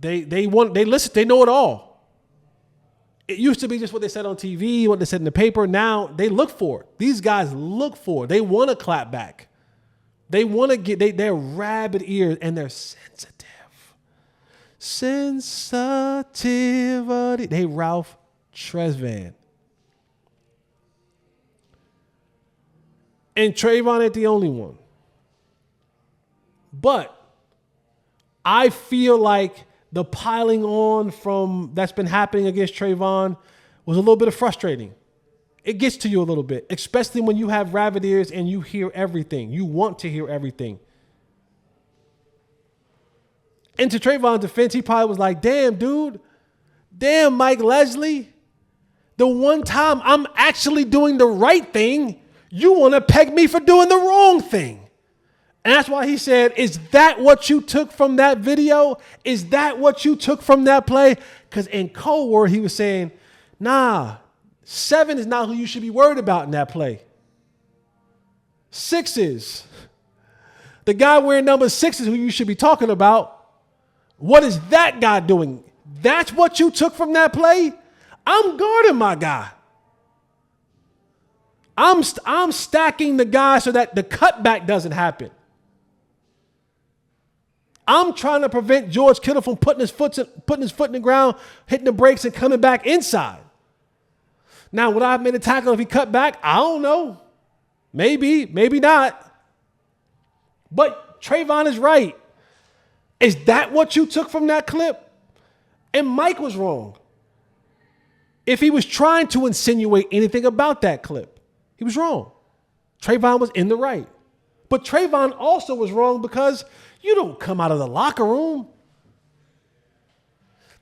S1: They listen, they know it all. It used to be just what they said on TV, what they said in the paper. Now they look for it. These guys look for it. They want to clap back. They want to they're rabbit ears and they're sensitive. Sensitivity. They Ralph Trevon. And Trayvon ain't the only one. But I feel like the piling on that's been happening against Trayvon was a little bit of frustrating. It gets to you a little bit, especially when you have rabbit ears and you hear everything. You want to hear everything. And to Trayvon's defense, he probably was like, damn, dude. Damn, Mike Leslie. The one time I'm actually doing the right thing, you want to peg me for doing the wrong thing. And that's why he said, is that what you took from that video? Is that what you took from that play? Because in code word, he was saying, nah, 7 is not who you should be worried about in that play. 6 is. The guy wearing number 6 is who you should be talking about. What is that guy doing? That's what you took from that play? I'm guarding my guy. I'm stacking the guy so that the cutback doesn't happen. I'm trying to prevent George Kittle from putting his foot in the ground, hitting the brakes, and coming back inside. Now, would I have made a tackle if he cut back? I don't know. Maybe, maybe not. But Trayvon is right. Is that what you took from that clip? And Mike was wrong. If he was trying to insinuate anything about that clip, he was wrong. Trayvon was in the right. But Trayvon also was wrong because you don't come out of the locker room.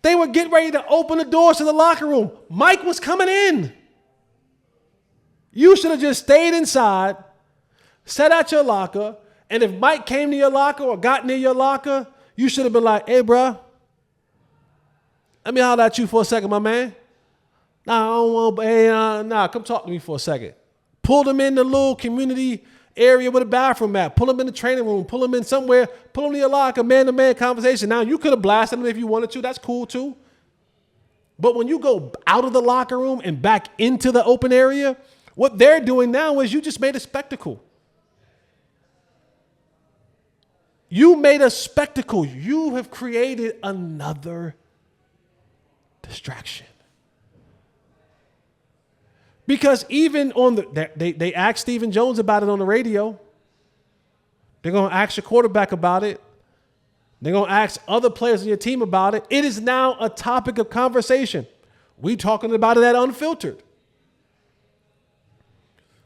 S1: They were getting ready to open the doors to the locker room. Mike was coming in. You should have just stayed inside, sat at your locker, and if Mike came to your locker or got near your locker, you should have been like, hey, bro, let me holler at you for a second, my man. Nah, I don't want, hey, come talk to me for a second. Pull them in the little community area with a bathroom at. Pull them in the training room. Pull them in somewhere. Pull them to your locker, man-to-man conversation. Now, you could have blasted them if you wanted to. That's cool, too. But when you go out of the locker room and back into the open area, what they're doing now is you just made a spectacle. You made a spectacle. You have created another distraction. Because even on they asked Stephen Jones about it on the radio. They're going to ask your quarterback about it. They're going to ask other players on your team about it. It is now a topic of conversation. We talking about it at Unfiltered.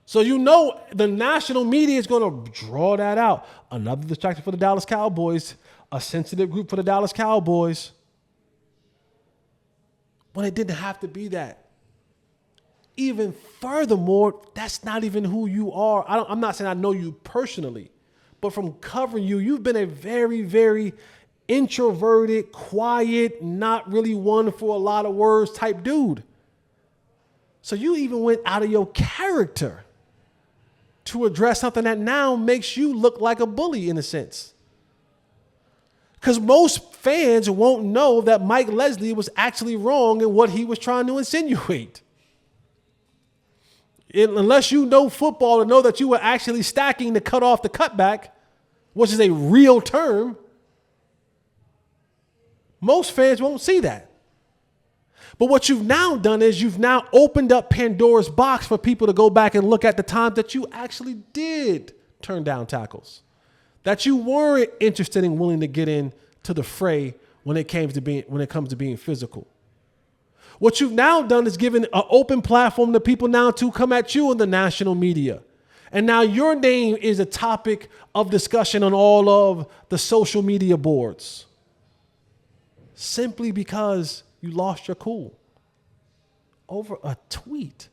S1: So you know the national media is going to draw that out. Another distraction for the Dallas Cowboys, a sensitive group for the Dallas Cowboys. When it didn't have to be that. Even furthermore, that's not even who you are. I'm not saying I know you personally, but from covering you, you've been a very, very introverted, quiet, not really one for a lot of words type dude. So you even went out of your character to address something that now makes you look like a bully in a sense. Because most fans won't know that Mike Leslie was actually wrong in what he was trying to insinuate. Unless you know football and know that you were actually stacking to cut off the cutback, which is a real term, most fans won't see that. But what you've now done is you've now opened up Pandora's box for people to go back and look at the times that you actually did turn down tackles, that you weren't interested and willing to get into the fray when it comes to being physical. What you've now done is given an open platform to people now to come at you in the national media. And now your name is a topic of discussion on all of the social media boards. Simply because you lost your cool over a tweet.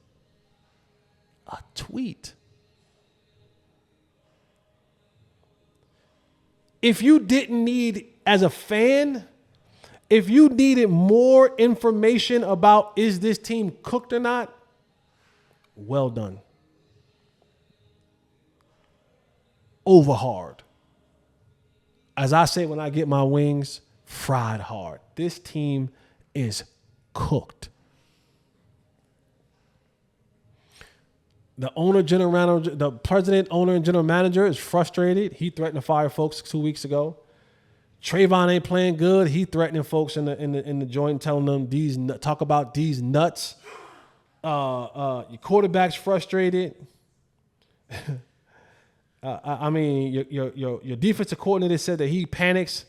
S1: A tweet. If you didn't need, as a fan, if you needed more information about is this team cooked or not, well done. Over hard. As I say when I get my wings, fried hard. This team is cooked. The president, owner, and general manager is frustrated. He threatened to fire folks 2 weeks ago. Trayvon ain't playing good. He threatening folks in the joint, telling them talk about these nuts. Your quarterback's frustrated. I mean, your defensive coordinator said that he panics,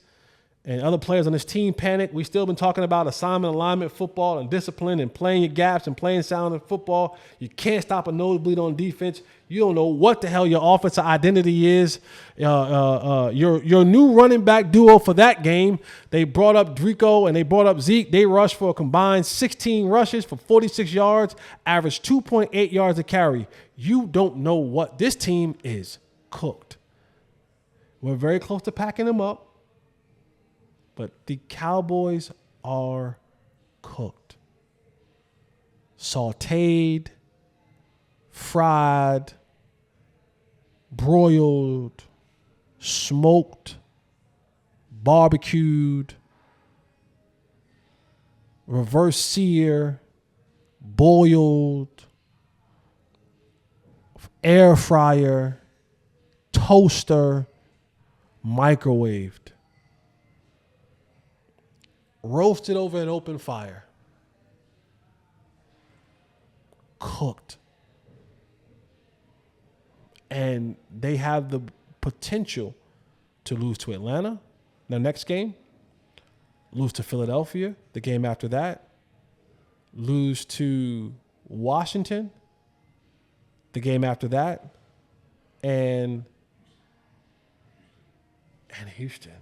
S1: and other players on his team panic. We still been talking about assignment, alignment, football, and discipline, and playing your gaps and playing sound in football. You can't stop a nosebleed on defense. You don't know what the hell your offensive identity is. Your new running back duo for that game, they brought up Rico and they brought up Zeke. They rushed for a combined 16 rushes for 46 yards, averaged 2.8 yards a carry. You don't know what. This team is cooked. We're very close to packing them up. But the Cowboys are cooked. Sauteed, fried, broiled, smoked, barbecued, reverse sear, boiled, air fryer, toaster, microwaved. Roasted over an open fire. cooked. And they have the potential to lose to Atlanta, the next game, lose to Philadelphia, the game after that, lose to Washington, the game after that, and Houston.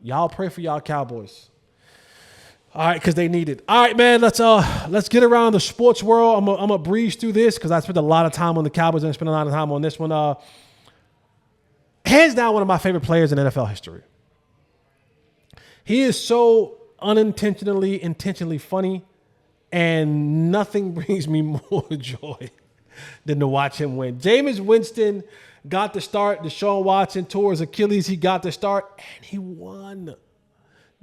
S1: Y'all pray for y'all Cowboys. All right, because they need it. All right, man, let's get around the sports world. I'm gonna breeze through this because I spent a lot of time on the Cowboys and I spent a lot of time on this one. Hands down, one of my favorite players in NFL history. He is so intentionally funny, and nothing brings me more joy than to watch him win. Jameis Winston got the start. Deshaun Watson tore his Achilles. He got the start, and he won.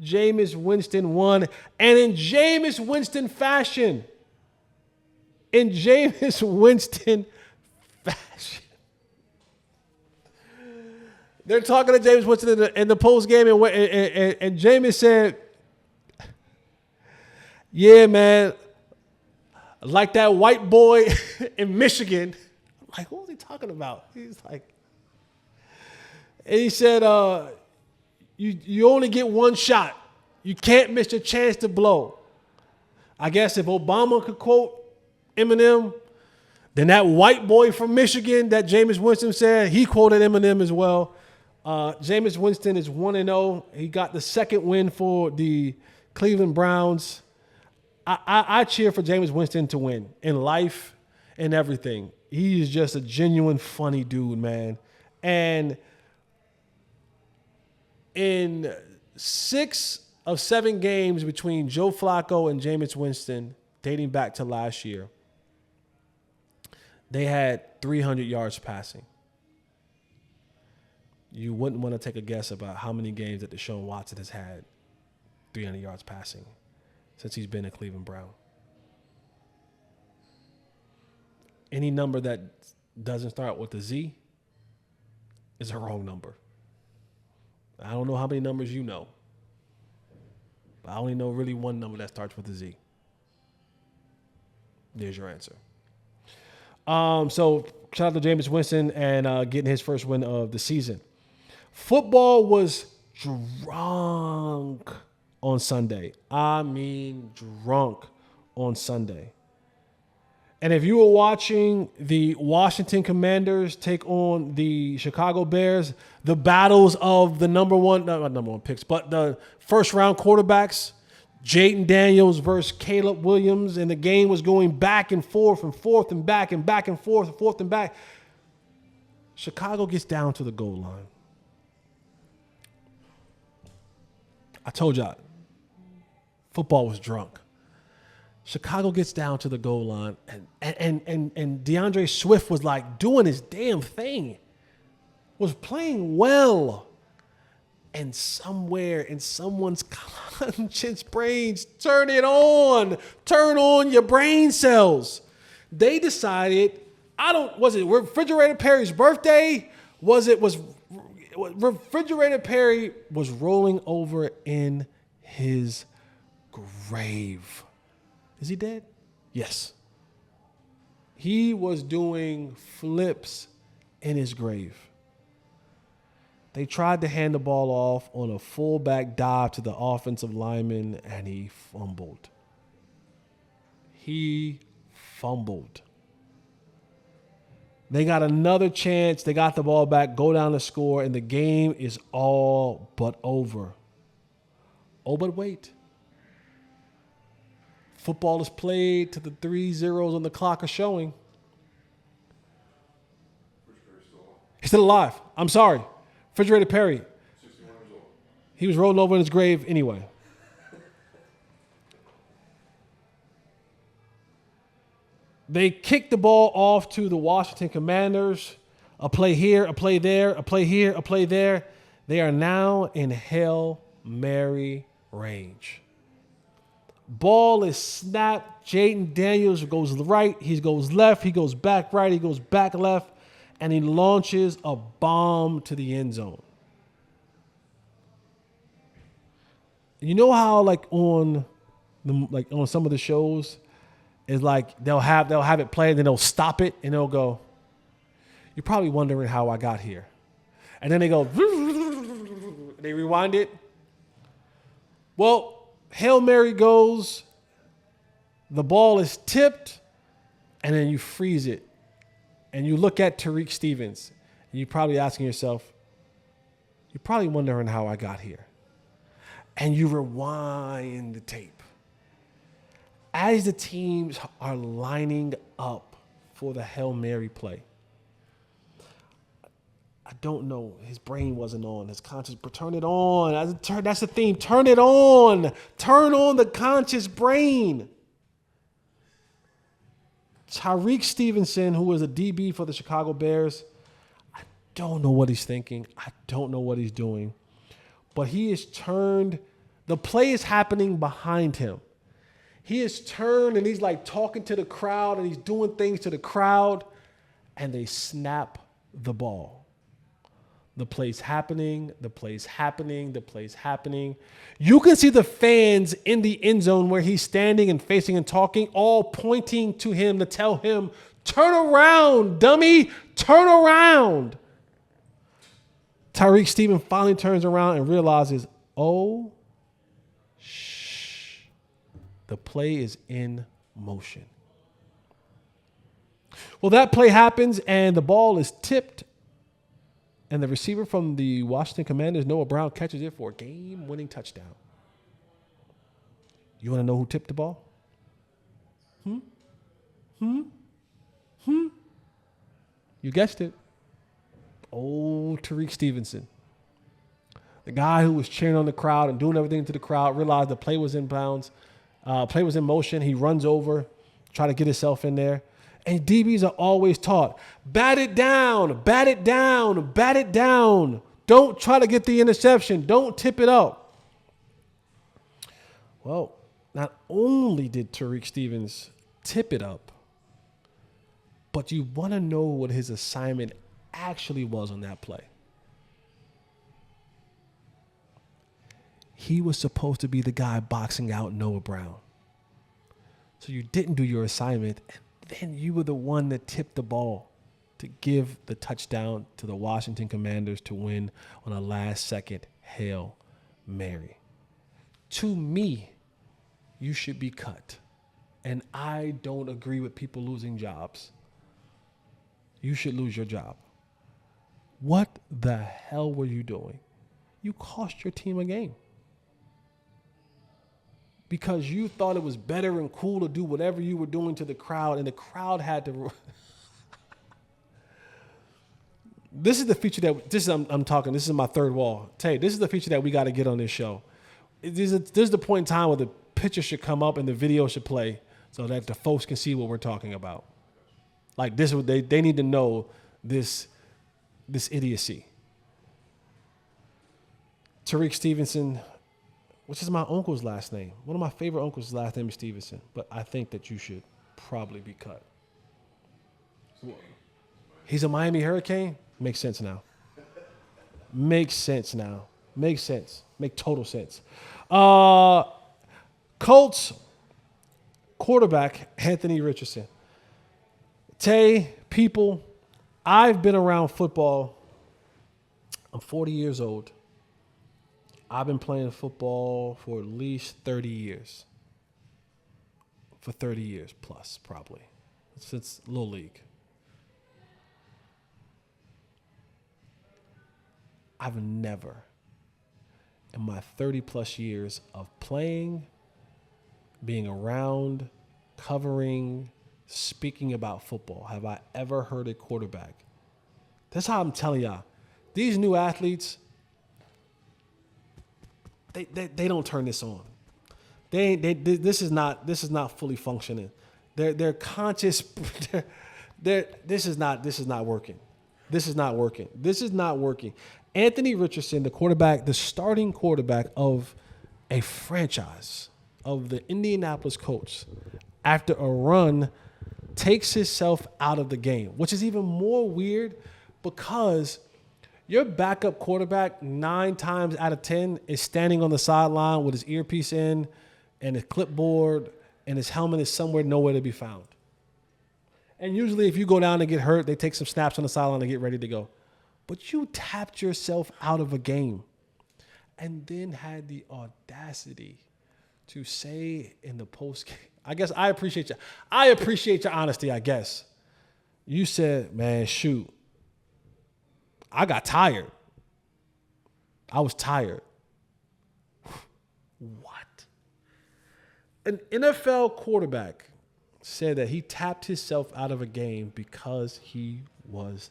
S1: Jameis Winston won. And in Jameis Winston fashion, they're talking to Jameis Winston in the post game, and Jameis said, yeah, man, like that white boy in Michigan. I'm like, what was he talking about? He's like, and he said, you only get one shot. You can't miss your chance to blow. I guess if Obama could quote Eminem, then that white boy from Michigan that Jameis Winston said, he quoted Eminem as well. Jameis Winston is 1-0. He got the second win for the Cleveland Browns. I cheer for Jameis Winston to win in life and everything. He is just a genuine funny dude, man. And in 6 of 7 games between Joe Flacco and Jameis Winston, dating back to last year, they had 300 yards passing. You wouldn't want to take a guess about how many games that Deshaun Watson has had 300 yards passing since he's been a Cleveland Brown. Any number that doesn't start with a Z is a wrong number. I don't know how many numbers you know, but I only know really one number that starts with a Z. There's your answer. So shout out to Jameis Winston and getting his first win of the season. Football was drunk on Sunday. I mean drunk on Sunday. And if you were watching the Washington Commanders take on the Chicago Bears, the battles of the not number one picks, but the first round quarterbacks, Jaden Daniels versus Caleb Williams, and the game was going back and forth and forth and back and back and forth and forth and back. Chicago gets down to the goal line. I told y'all, football was drunk. Chicago gets down to the goal line, and DeAndre Swift was like doing his damn thing, was playing well. And somewhere in someone's conscious brains, turn on your brain cells. They decided, was it Refrigerator Perry's birthday? Refrigerator Perry was rolling over in his grave. Is he dead? Yes. He was doing flips in his grave. They tried to hand the ball off on a fullback dive to the offensive lineman, and he fumbled. They got another chance. They got the ball back, go down to score, and the game is all but over. Oh, but wait. Football is played to the 3 zeros on the clock are showing. He's still alive. I'm sorry. Refrigerator Perry.
S2: 61 years old.
S1: He was rolling over in his grave anyway. They kicked the ball off to the Washington Commanders. A play here, a play there, a play here, a play there. They are now in Hail Mary range. Ball is snapped. Jaden Daniels goes right. He goes left. He goes back right. He goes back left. And he launches a bomb to the end zone. You know how, like, on like on some of the shows, is like they'll have it play and then they'll stop it and they'll go, "You're probably wondering how I got here," and then they go, they rewind it. Well, Hail Mary goes, the ball is tipped, and then you freeze it, and you look at Tyrique Stevens, and you're probably asking yourself, "You're probably wondering how I got here," and you rewind the tape. As the teams are lining up for the Hail Mary play, I don't know. His brain wasn't on. His conscious, but turn it on. That's the theme. Turn it on. Turn on the conscious brain. Tyrique Stevenson, who was a DB for the Chicago Bears, I don't know what he's thinking. I don't know what he's doing. But he is turned. The play is happening behind him. He is turned and he's like talking to the crowd and he's doing things to the crowd, and they snap the ball. The play's happening. The play's happening. The play's happening. You can see the fans in the end zone where he's standing and facing and talking, all pointing to him to tell him, "Turn around, dummy, turn around." Tyrique Stevens finally turns around and realizes, oh, the play is in motion. Well, that play happens and the ball is tipped, and the receiver from the Washington Commanders, Noah Brown, catches it for a game-winning touchdown. You want to know who tipped the ball? You guessed it. Old Tyrique Stevenson. The guy who was cheering on the crowd and doing everything to the crowd realized the play was in bounds. Play was in motion. He runs over, try to get himself in there. And DBs are always taught, bat it down, bat it down, bat it down. Don't try to get the interception. Don't tip it up. Well, not only did Tyrique Stevens tip it up, but you want to know what his assignment actually was on that play. He was supposed to be the guy boxing out Noah Brown. So you didn't do your assignment, and then you were the one that tipped the ball to give the touchdown to the Washington Commanders to win on a last-second Hail Mary. To me, you should be cut. And I don't agree with people losing jobs. You should lose your job. What the hell were you doing? You cost your team a game. Because you thought it was better and cool to do whatever you were doing to the crowd, and the crowd had to. This is the feature that I'm talking. This is my third wall. Tay, this is the feature that we got to get on this show. This is the point in time where the picture should come up and the video should play so that the folks can see what we're talking about. Like this, they need to know this idiocy. Tyrique Stevenson, which is my uncle's last name. One of my favorite uncles' last name is Stevenson, but I think that you should probably be cut. He's a Miami Hurricane? Makes sense now. Makes sense now. Makes sense. Make total sense. Colts quarterback Anthony Richardson. Tay, people, I've been around football. I'm 40 years old. I've been playing football for at least 30 years. For 30 years plus, probably. Since Little League. I've never, in my 30 plus years of playing, being around, covering, speaking about football, have I ever heard a quarterback. That's how I'm telling y'all. These new athletes, they don't turn this on. This is not fully functioning. They're conscious. This is not working. This is not working. This is not working. Anthony Richardson, the quarterback, the starting quarterback of a franchise of the Indianapolis Colts, after a run, takes himself out of the game, which is even more weird because your backup quarterback 9 times out of 10 is standing on the sideline with his earpiece in and his clipboard and his helmet is somewhere nowhere to be found. And usually if you go down and get hurt, they take some snaps on the sideline and get ready to go. But you tapped yourself out of a game and then had the audacity to say in the post game, I guess I appreciate you. I appreciate your honesty, I guess. You said, man, shoot, I got tired. I was tired. What? An NFL quarterback said that he tapped himself out of a game because he was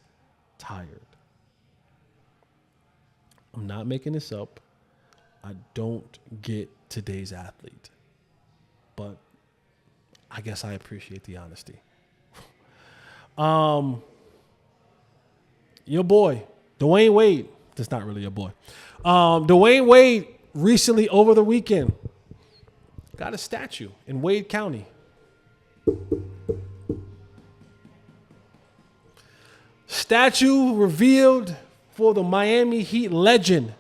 S1: tired. I'm not making this up. I don't get today's athlete. But I guess I appreciate the honesty. Your boy, Dwayne Wade. That's not really your boy. Dwayne Wade recently over the weekend got a statue in Wade County. Statue revealed for the Miami Heat legend.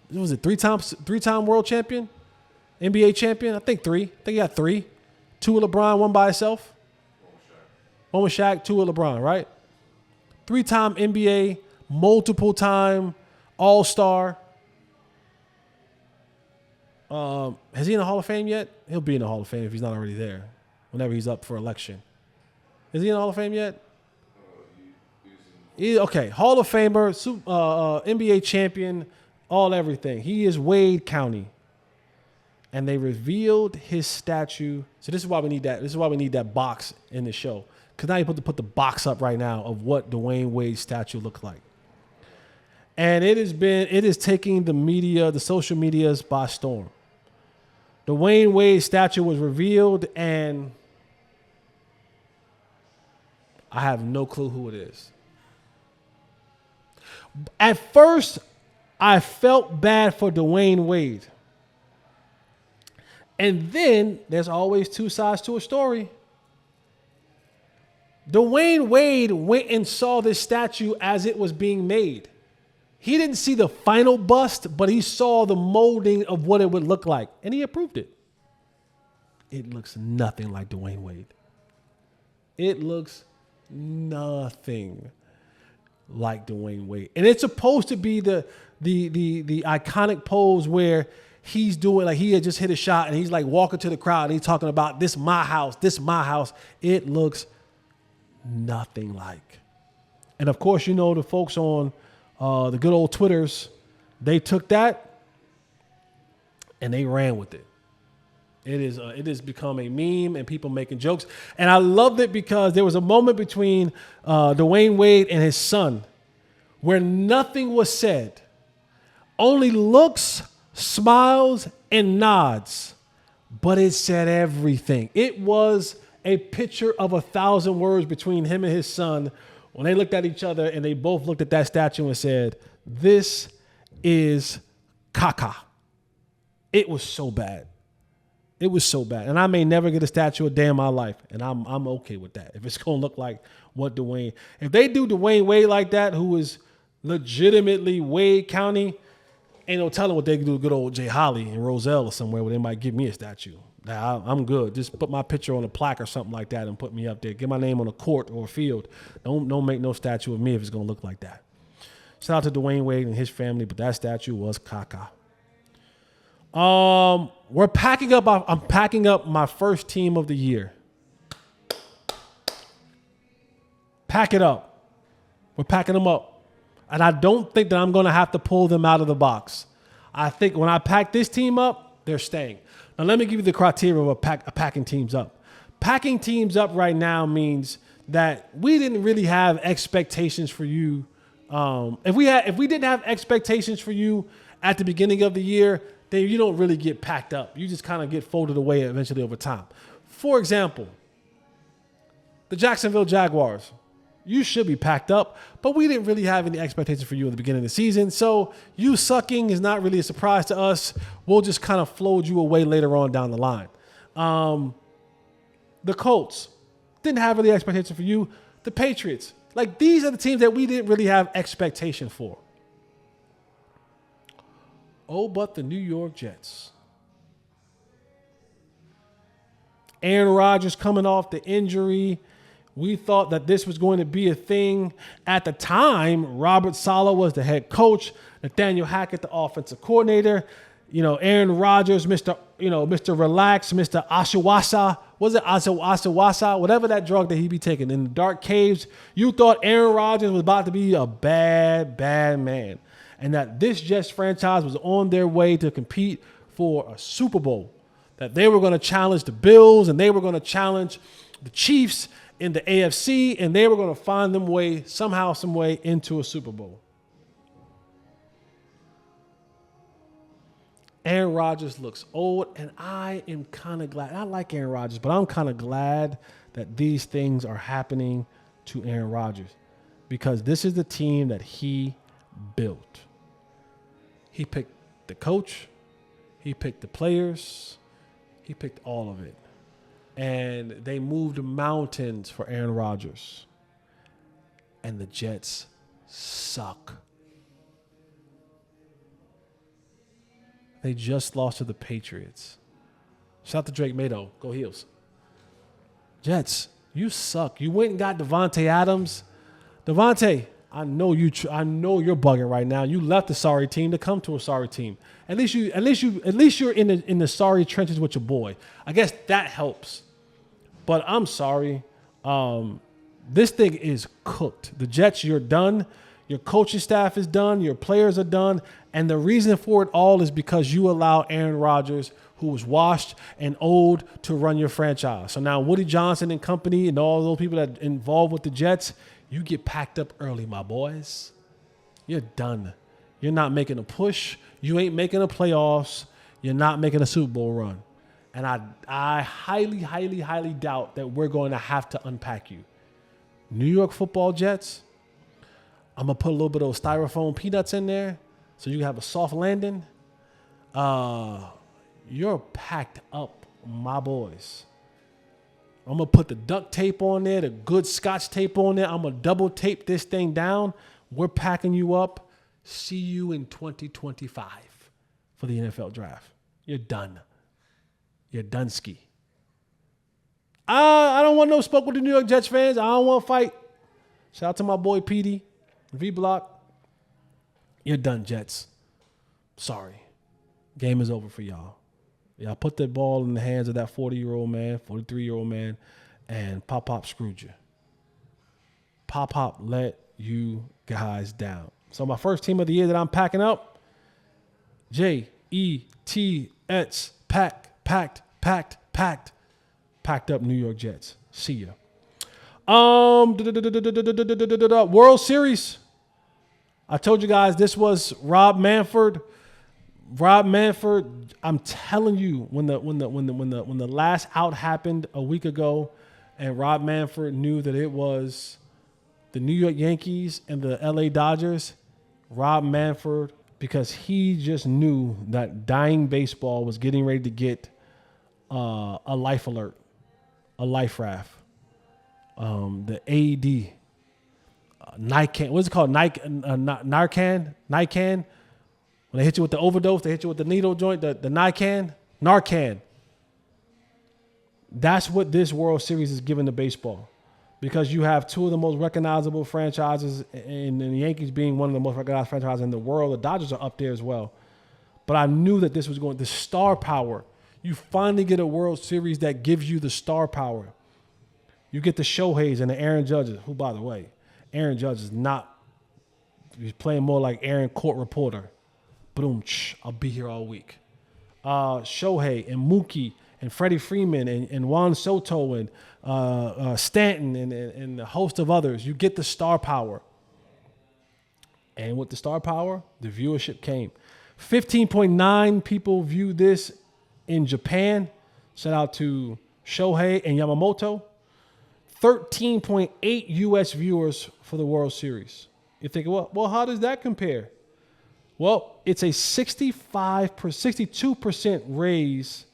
S1: What was it, three-time world champion? NBA champion? I think three. I think he got three. Two with LeBron, one by himself. One with Shaq, two with LeBron, right? Three-time NBA, multiple-time All-Star. Has he in the Hall of Fame yet? He'll be in the Hall of Fame if he's not already there, whenever he's up for election. Is he in the Hall of Fame yet? Okay, Hall of Famer, NBA champion, all everything. He is Wade County. And they revealed his statue. So this is why we need that. This is why we need that box in the show. Because now you put the box up right now of what Dwayne Wade's statue looked like. And it is taking the media, the social medias by storm. Dwayne Wade's statue was revealed, and I have no clue who it is. At first, I felt bad for Dwayne Wade. And then there's always two sides to a story. Dwayne Wade went and saw this statue as it was being made. He didn't see the final bust, but he saw the molding of what it would look like, and he approved it. It looks nothing like Dwayne Wade. It looks nothing like Dwayne Wade. And it's supposed to be the iconic pose where he's doing, like he had just hit a shot and he's like walking to the crowd and he's talking about this my house, this my house. It looks nothing like. And of course, you know, the folks on the good old Twitters, they took that and they ran with it. It has become a meme and people making jokes. And I loved it because there was a moment between Dwayne Wade and his son where nothing was said. Only looks, smiles, and nods. But it said everything. It was a picture of 1,000 words between him and his son when they looked at each other and they both looked at that statue and said, "This is caca." It was so bad. It was so bad. And I may never get a statue a day in my life. And I'm okay with that. If it's going to look like what Dwayne. If they do Dwayne Wade like that, who is legitimately Wade County, ain't no telling what they can do to good old Jay Holley and Roselle or somewhere where they might give me a statue. Nah, I'm good. Just put my picture on a plaque or something like that and put me up there. Get my name on a court or a field. Don't make no statue of me if it's going to look like that. Shout out to Dwayne Wade and his family, but that statue was caca. We're packing up. I'm packing up my first team of the year. Pack it up. We're packing them up. And I don't think that I'm going to have to pull them out of the box. I think when I pack this team up, they're staying. Now, let me give you the criteria of packing teams up. Packing teams up right now means that we didn't really have expectations for you. If we didn't have expectations for you at the beginning of the year, then you don't really get packed up. You just kind of get folded away eventually over time. For example, the Jacksonville Jaguars. You should be packed up, but we didn't really have any expectations for you at the beginning of the season. So you sucking is not really a surprise to us. We'll just kind of float you away later on down the line. The Colts didn't have really expectations for you. The Patriots, like these are the teams that we didn't really have expectation for. Oh, but the New York Jets. Aaron Rodgers coming off the injury. We thought that this was going to be a thing. At the time, Robert Saleh was the head coach, Nathaniel Hackett the offensive coordinator. Aaron Rodgers, Mr. Relax, Mr. Ashawasa. Was it Ashawasa? Whatever that drug that he be taking in the dark caves. You thought Aaron Rodgers was about to be a bad, bad man. And that this Jets franchise was on their way to compete for a Super Bowl. That they were going to challenge the Bills and they were going to challenge the Chiefs in the AFC, and they were going to find them way, somehow, some way, into a Super Bowl. Aaron Rodgers looks old, and I am kind of glad. I like Aaron Rodgers, but I'm kind of glad that these things are happening to Aaron Rodgers because this is the team that he built. He picked the coach. He picked the players. He picked all of it. And they moved mountains for Aaron Rodgers. And the Jets suck. They just lost to the Patriots. Shout out to Drake Mato. Go Heels. Jets, you suck. You went and got Devontae Adams. Devontae, I know you're bugging right now. You left the sorry team to come to a sorry team. At least you're in the sorry trenches with your boy. I guess that helps. But I'm sorry. This thing is cooked. The Jets, you're done. Your coaching staff is done. Your players are done. And the reason for it all is because you allow Aaron Rodgers, who was washed and old, to run your franchise. So now Woody Johnson and company and all those people that are involved with the Jets, you get packed up early, my boys. You're done. You're not making a push. You ain't making the playoffs. You're not making a Super Bowl run. And I highly, highly, highly doubt that we're going to have to unpack you. New York Football Jets, I'm going to put a little bit of styrofoam peanuts in there so you can have a soft landing. You're packed up, my boys. I'm going to put the duct tape on there, the good Scotch tape on there. I'm going to double tape this thing down. We're packing you up. See you in 2025 for the NFL draft. You're done. You're done ski. I don't want no smoke with the New York Jets fans. I don't want to fight. Shout out to my boy PD, V-Block. You're done, Jets. Sorry. Game is over for y'all. Y'all put that ball in the hands of that 40-year-old man, 43-year-old man, and Pop screwed you. Pop let you guys down. So my first team of the year that I'm packing up, Jets, packed up New York Jets. See ya. World Series. I told you guys this was Rob Manfred. Rob Manfred, I'm telling you, when the last out happened a week ago, and Rob Manfred knew that it was the New York Yankees and the LA Dodgers, Rob Manfred, because he just knew that dying baseball was getting ready to get a life alert, a life raft, the AED, Narcan. What's it called? Narcan. When they hit you with the overdose, they hit you with the needle joint, the Narcan. That's what this World Series is giving to baseball, because you have two of the most recognizable franchises, and the Yankees being one of the most recognized franchises in the world. The Dodgers are up there as well. But I knew that this was going to star power. You finally get a World Series that gives you the star power. You get the Shoheis and the Aaron Judges, who, by the way, Aaron Judge is not, he's playing more like Aaron Court Reporter. Boom, I'll be here all week. Shohei and Mookie and Freddie Freeman and Juan Soto and Stanton and a host of others. You get the star power. And with the star power, the viewership came. 15.9 people viewed this in Japan. Shout out to Shohei and Yamamoto. 13.8 U.S. viewers for the World Series. You're thinking, well, how does that compare? Well, it's a 62% raise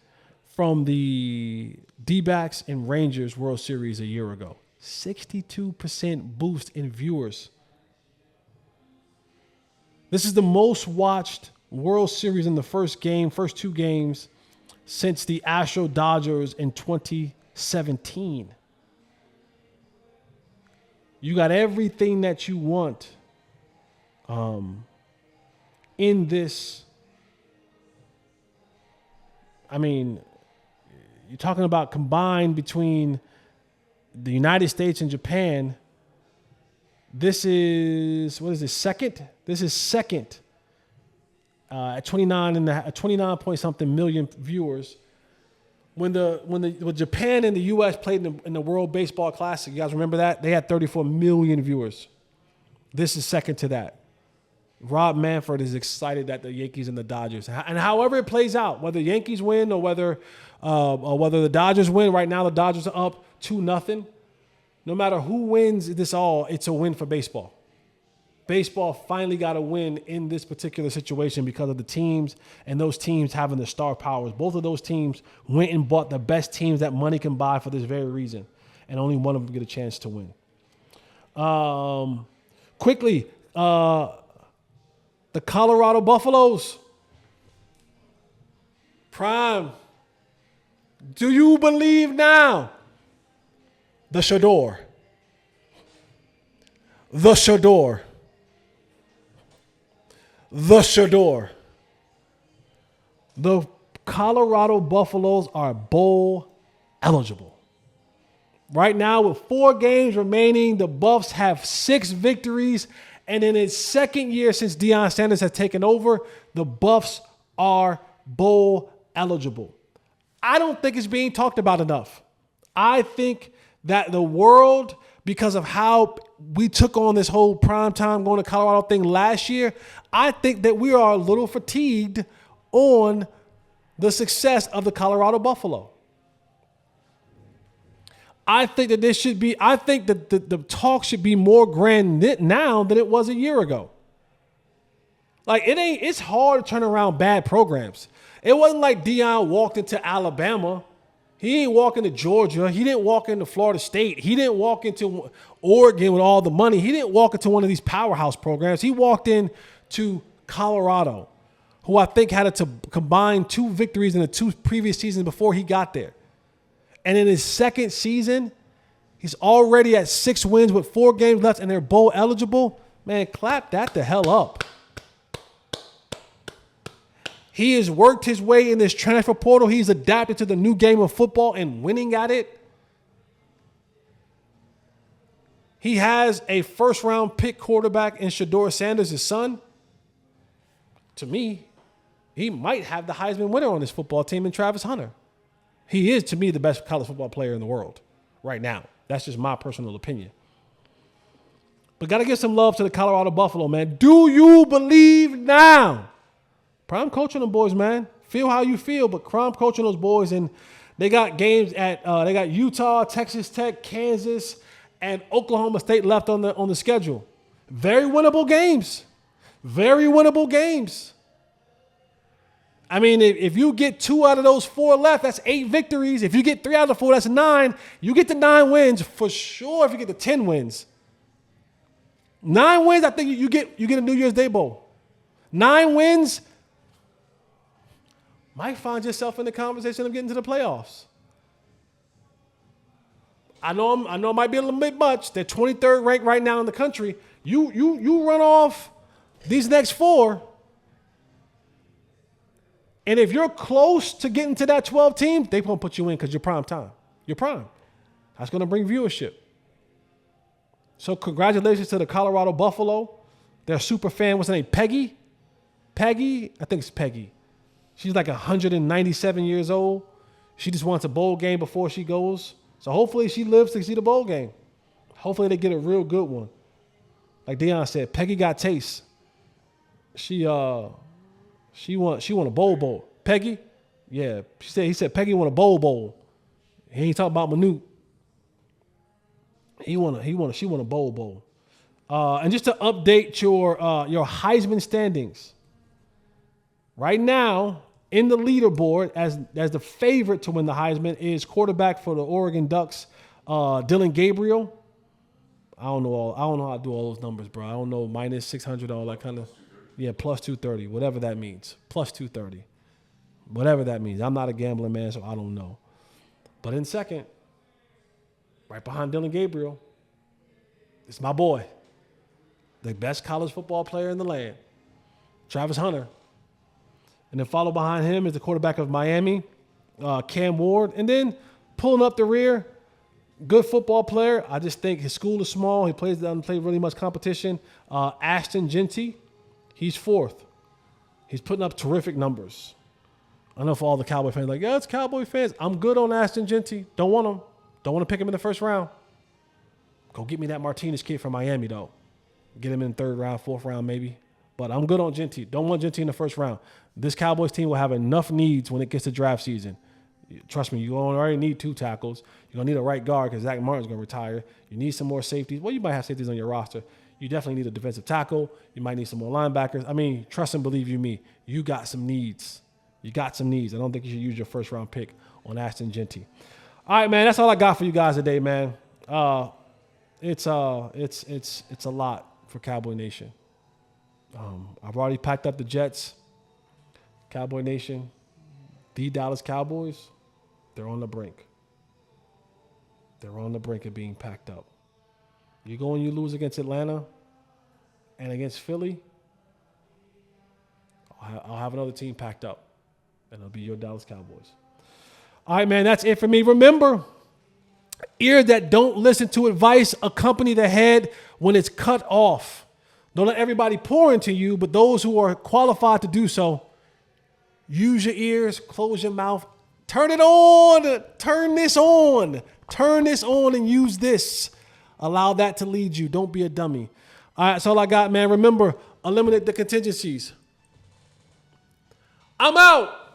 S1: from the D-backs and Rangers World Series a year ago. 62% boost in viewers. This is the most watched World Series in the first two games since the Astro Dodgers in 2010. 17. You got everything that you want in this. I mean, you're talking about combined between the United States and Japan. This is, what is this, second? This is second at 29 point something million viewers. When Japan and the U.S. played in the World Baseball Classic, you guys remember that? They had 34 million viewers. This is second to that. Rob Manfred is excited that the Yankees and the Dodgers, and however it plays out, whether the Yankees win or whether the Dodgers win. Right now, the Dodgers are up 2-0. No matter who wins this all, it's a win for baseball. Baseball finally got a win in this particular situation because of the teams and those teams having the star powers. Both of those teams went and bought the best teams that money can buy for this very reason, and only one of them get a chance to win. Quickly, the Colorado Buffaloes. Prime. Do you believe now? The Shador. The Shador. The Shador. The Colorado Buffaloes are bowl eligible. Right now, with 4 games remaining, the Buffs have 6 victories. And in its second year since Deion Sanders has taken over, the Buffs are bowl eligible. I don't think it's being talked about enough. I think that the world, because of how we took on this whole primetime going to Colorado thing last year, I think that we are a little fatigued on the success of the Colorado Buffalo. I think that the talk should be more grand now than it was a year ago. Like, it's hard to turn around bad programs. It wasn't like Deion walked into Alabama. He ain't walk into Georgia. He didn't walk into Florida State. He didn't walk into Oregon with all the money. He didn't walk into one of these powerhouse programs. He walked into Colorado, who I think had to combine 2 victories in the 2 previous seasons before he got there. And in his second season, he's already at 6 wins with 4 games left, and they're bowl eligible. Man, clap that the hell up. He has worked his way in this transfer portal. He's adapted to the new game of football and winning at it. He has a first-round pick quarterback in Shador Sanders, his son. To me, he might have the Heisman winner on his football team in Travis Hunter. He is, to me, the best college football player in the world right now. That's just my personal opinion. But got to give some love to the Colorado Buffalo, man. Do you believe now? Prime coaching them boys, man. Feel how you feel, but prime coaching those boys. And they got games at they got Utah, Texas Tech, Kansas, and Oklahoma State left on the schedule. Very winnable games. Very winnable games. I mean, if you get 2 out of those 4 left, that's 8 victories. If you get 3 out of the 4, that's 9. You get to 9 wins for sure. If you get to 10 wins, 9 wins, I think you get a New Year's Day bowl. 9 wins, might find yourself in the conversation of getting to the playoffs. I know it might be a little bit much. They're 23rd ranked right now in the country. You run off these next 4. And if you're close to getting to that 12 team, they're going to put you in because you're prime time. You're prime. That's going to bring viewership. So congratulations to the Colorado Buffalo. Their super fan, what's her name, Peggy? Peggy? I think it's Peggy. She's like 197 years old. She just wants a bowl game before she goes. So hopefully she lives to see the bowl game. Hopefully they get a real good one. Like Deion said, Peggy got taste. She want a bowl. Peggy? Yeah. He said Peggy want a bowl. He ain't talking about Manute. She want a bowl. And just to update your Heisman standings. Right now, in the leaderboard, as the favorite to win the Heisman is quarterback for the Oregon Ducks, Dylan Gabriel. I don't know how to do all those numbers, bro. I don't know, minus 600, all that kind of. Yeah, plus 230, whatever that means. Plus 230. Whatever that means. I'm not a gambling man, so I don't know. But in second, right behind Dylan Gabriel. It's my boy, the best college football player in the land, Travis Hunter. And then followed behind him is the quarterback of Miami, Cam Ward. And then pulling up the rear, good football player. I just think his school is small. He doesn't play really much competition. Ashton Genty, he's fourth. He's putting up terrific numbers. I know for all the Cowboy fans, like, yeah, it's Cowboy fans. I'm good on Ashton Genty. Don't want him. Don't want to pick him in the first round. Go get me that Martinez kid from Miami, though. Get him in the third round, fourth round, maybe. But I'm good on Genty. Don't want Genty in the first round. This Cowboys team will have enough needs when it gets to draft season. Trust me, you already need 2 tackles. You're going to need a right guard because Zach Martin's going to retire. You need some more safeties. Well, you might have safeties on your roster. You definitely need a defensive tackle. You might need some more linebackers. I mean, trust and believe you me, you got some needs. You got some needs. I don't think you should use your first round pick on Ashton Genty. All right, man, that's all I got for you guys today, man. It's a lot for Cowboy Nation. I've already packed up the Jets. Cowboy Nation, the Dallas Cowboys, they're on the brink. They're on the brink of being packed up. You go and you lose against Atlanta and against Philly, I'll have another team packed up, and it'll be your Dallas Cowboys. All right, man, that's it for me. Remember, ears that don't listen to advice accompany the head when it's cut off. Don't let everybody pour into you, but those who are qualified to do so, use your ears, close your mouth, turn it on, turn this on and use this. Allow that to lead you. Don't be a dummy. All right, that's all I got, man. Remember, eliminate the contingencies. I'm out.